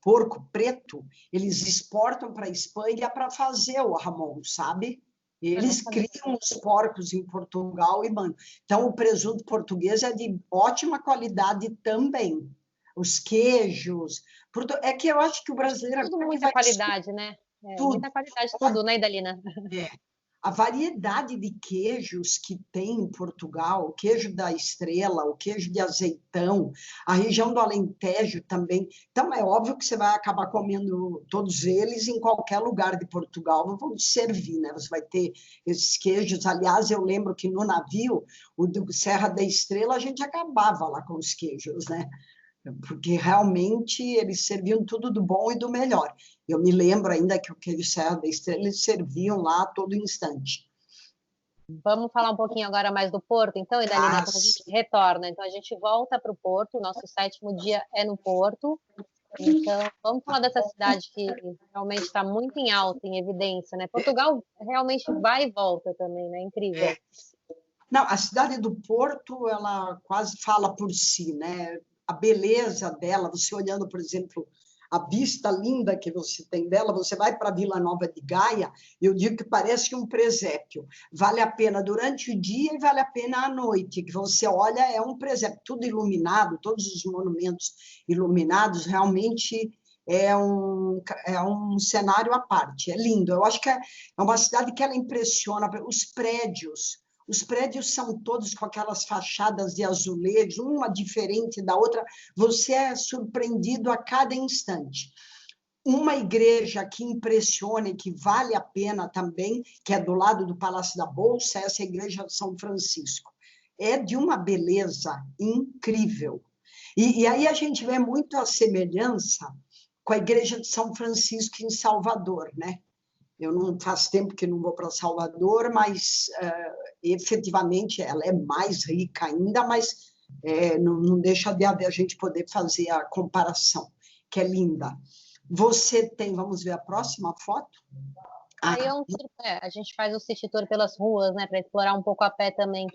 porco preto, eles exportam para a Espanha para fazer o Ramon, sabe? Eles criam os porcos em Portugal e mandam. Então, o presunto português é de ótima qualidade também. Os queijos. É que eu acho que o brasileiro... Tudo muita qualidade, né? Tudo. Muita qualidade, tudo, né, Dalina? A variedade de queijos que tem em Portugal, o queijo da Estrela, o queijo de azeitão, a região do Alentejo também. Então, é óbvio que você vai acabar comendo todos eles em qualquer lugar de Portugal, não vão te servir, né? Você vai ter esses queijos. Aliás, eu lembro que no navio, o do Serra da Estrela, a gente acabava lá com os queijos, né? Porque realmente eles serviam tudo do bom e do melhor. Eu me lembro ainda que o queijo Serra da Estrela eles serviam lá a todo instante. Vamos falar um pouquinho agora mais do Porto, então, Idalina, quando a gente retorna. Então, a gente volta para o Porto, o nosso 7º dia é no Porto. Então, vamos falar dessa cidade que realmente está muito em alta, em evidência, né? Portugal realmente vai e volta também, né? Incrível. Não, a cidade do Porto, ela quase fala por si, né? A beleza dela, você olhando, por exemplo, a vista linda que você tem dela, você vai para Vila Nova de Gaia, eu digo que parece um presépio. Vale a pena durante o dia e vale a pena à noite, que você olha, é um presépio, tudo iluminado, todos os monumentos iluminados, realmente é um cenário à parte, é lindo. Eu acho que é uma cidade que ela impressiona, os prédios. Os prédios são todos com aquelas fachadas de azulejo, uma diferente da outra. Você é surpreendido a cada instante. Uma igreja que impressiona e que vale a pena também, que é do lado do Palácio da Bolsa, essa igreja de São Francisco. É de uma beleza incrível. E aí a gente vê muito a semelhança com a igreja de São Francisco em Salvador, né? Eu não faz tempo que não vou para Salvador, mas efetivamente ela é mais rica ainda, mas não deixa de haver a gente poder fazer a comparação, que é linda. Você tem, vamos ver a próxima foto? Aí a gente faz o city tour pelas ruas, né, para explorar um pouco a pé também.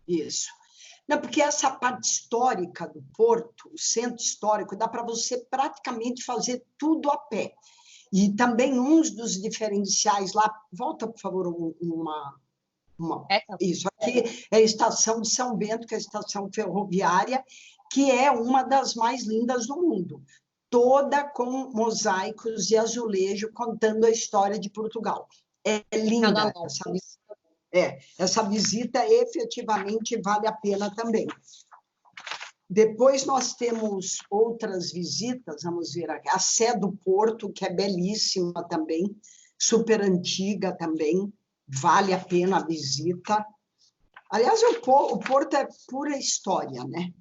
Isso. Não, porque essa parte histórica do Porto, o centro histórico, dá para você praticamente fazer tudo a pé. E também uns dos diferenciais lá, volta, por favor, isso aqui é a estação de São Bento, que é a estação ferroviária, que é uma das mais lindas do mundo, toda com mosaicos de azulejo contando a história de Portugal. É linda essa visita, efetivamente vale a pena também. Depois nós temos outras visitas, vamos ver aqui, a Sé do Porto, que é belíssima também, super antiga também, vale a pena a visita. Aliás, o Porto é pura história, né?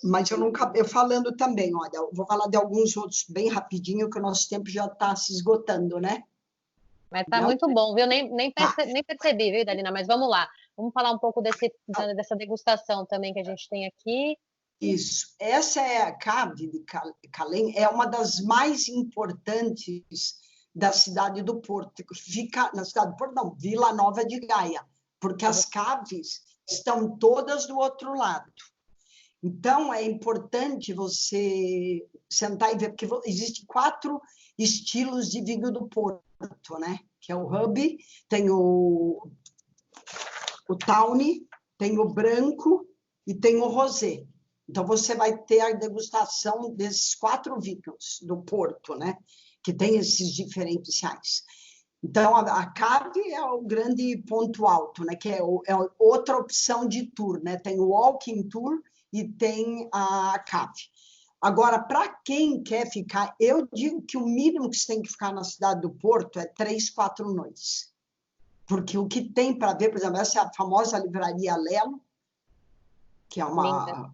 Mas eu falando também, olha, eu vou falar de alguns outros bem rapidinho, que o nosso tempo já está se esgotando, né? Mas está muito bom, viu? Nem percebi, viu, Idalina? Mas vamos lá. Vamos falar um pouco dessa degustação também que a gente tem aqui. Isso. Essa é a cave de Calém, é uma das mais importantes da cidade do Porto. Fica na cidade do Porto, não, Vila Nova de Gaia, porque as caves estão todas do outro lado. Então, é importante você sentar e ver, porque existem 4 estilos de vinho do Porto, né? Que é o Hub, tem o Tawny, tem o branco e tem o rosé. Então, você vai ter a degustação desses 4 vinhos do Porto, né? Que tem esses diferenciais. Então, a cave é o grande ponto alto, né? Que é outra opção de tour, né? Tem o walking tour e tem a cave. Agora, para quem quer ficar, eu digo que o mínimo que você tem que ficar na cidade do Porto é 3, 4 noites. Porque o que tem para ver, por exemplo, essa é a famosa livraria Lelo, que é uma...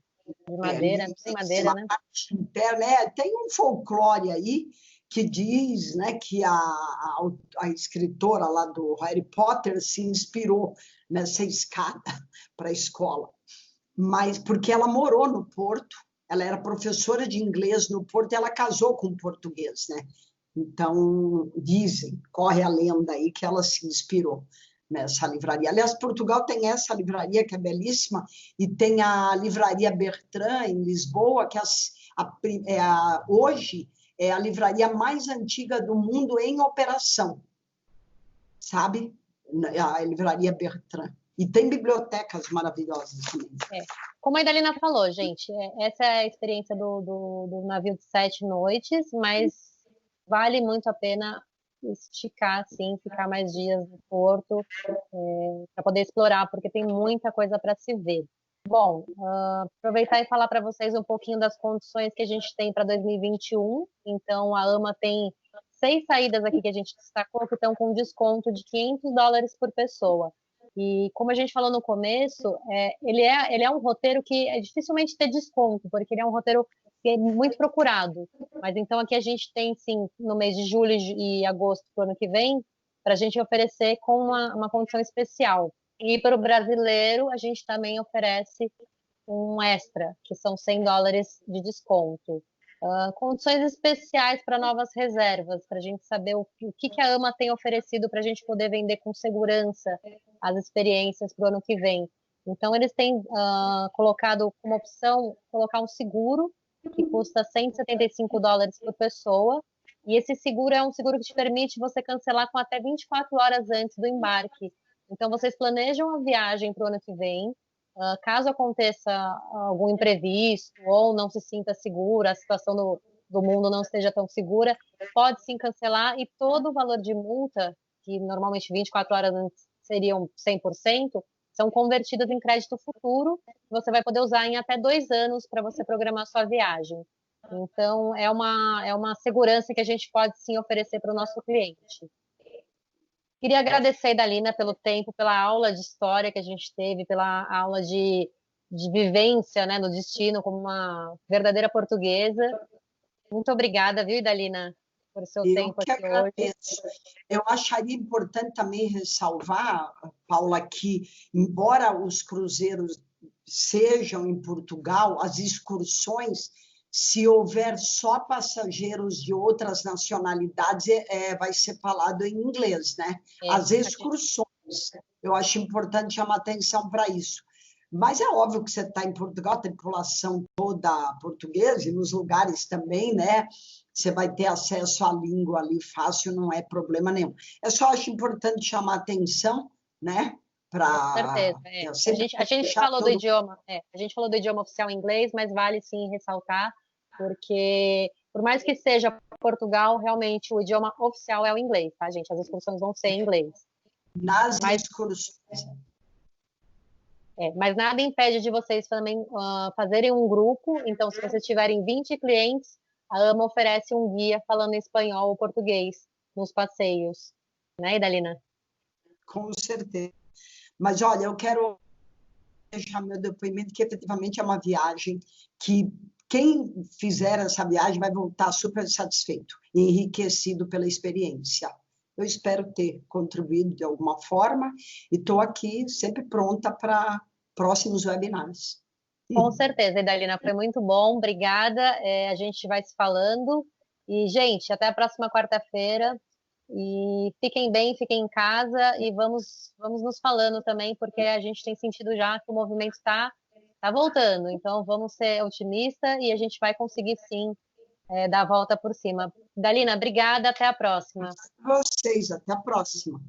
de madeira, tem madeira, né? Interna, tem um folclore aí que diz, né, que a escritora lá do Harry Potter se inspirou nessa escada para a escola, mas porque ela morou no Porto, ela era professora de inglês no Porto e ela casou com um português, né? Então, dizem, corre a lenda aí que ela se inspirou nessa livraria. Aliás, Portugal tem essa livraria que é belíssima e tem a livraria Bertrand, em Lisboa, que hoje é a livraria mais antiga do mundo em operação, sabe? A livraria Bertrand. E tem bibliotecas maravilhosas também. Como a Idalina falou, gente, essa é a experiência do navio de 7 noites, mas vale muito a pena esticar, assim, ficar mais dias no Porto, para poder explorar, porque tem muita coisa para se ver. Bom, aproveitar e falar para vocês um pouquinho das condições que a gente tem para 2021. Então, a AMA tem 6 saídas aqui que a gente destacou, que estão com desconto de $500 por pessoa. E como a gente falou no começo, ele é um roteiro que é dificilmente ter desconto, porque ele é um roteiro que é muito procurado. Mas então aqui a gente tem, sim, no mês de julho e agosto do ano que vem, para a gente oferecer com uma condição especial. E para o brasileiro, a gente também oferece um extra, que são $100 de desconto. Condições especiais para novas reservas, para a gente saber o que a AMA tem oferecido para a gente poder vender com segurança as experiências para o ano que vem. Então, eles têm colocado como opção colocar um seguro que custa $175 por pessoa, e esse seguro é um seguro que te permite você cancelar com até 24 horas antes do embarque. Então, vocês planejam a viagem para o ano que vem, caso aconteça algum imprevisto ou não se sinta segura, a situação do mundo não esteja tão segura, pode sim cancelar, e todo o valor de multa, que normalmente 24 horas antes seriam 100%, são convertidas em crédito futuro, que você vai poder usar em até 2 anos para você programar sua viagem. Então, é uma segurança que a gente pode sim oferecer para o nosso cliente. Queria agradecer a Idalina pelo tempo, pela aula de história que a gente teve, pela aula de vivência, né, no destino como uma verdadeira portuguesa. Muito obrigada, viu, Idalina, por seu tempo aqui hoje. Eu acharia importante também ressalvar, Paula, que embora os cruzeiros sejam em Portugal, as excursões, se houver só passageiros de outras nacionalidades, vai ser falado em inglês, né? As excursões, eu acho importante chamar atenção para isso. Mas é óbvio que você está em Portugal, tem população toda portuguesa, e nos lugares também, né? Você vai ter acesso à língua ali fácil, não é problema nenhum. Eu só acho importante chamar atenção, né? Com certeza. A gente falou do idioma, a gente falou do idioma oficial em inglês, mas vale sim ressaltar, porque por mais que seja Portugal, realmente o idioma oficial é o inglês, tá, gente? As excursões vão ser em inglês. Excursões. Mas nada impede de vocês também fazerem um grupo. Então, se vocês tiverem 20 clientes, a AMA oferece um guia falando espanhol ou português nos passeios. Né, Idalina? Com certeza. Mas, olha, eu quero deixar meu depoimento que efetivamente é uma viagem que quem fizer essa viagem vai voltar super satisfeito, enriquecido pela experiência. Eu espero ter contribuído de alguma forma e estou aqui sempre pronta para próximos webinars. Com certeza, Idalina, foi muito bom, obrigada. A gente vai se falando. E, gente, até a próxima quarta-feira. E fiquem bem, fiquem em casa e vamos nos falando também, porque a gente tem sentido já que o movimento tá voltando. Então, vamos ser otimistas e a gente vai conseguir sim dar a volta por cima. Idalina, obrigada, até a próxima. Vocês, até a próxima.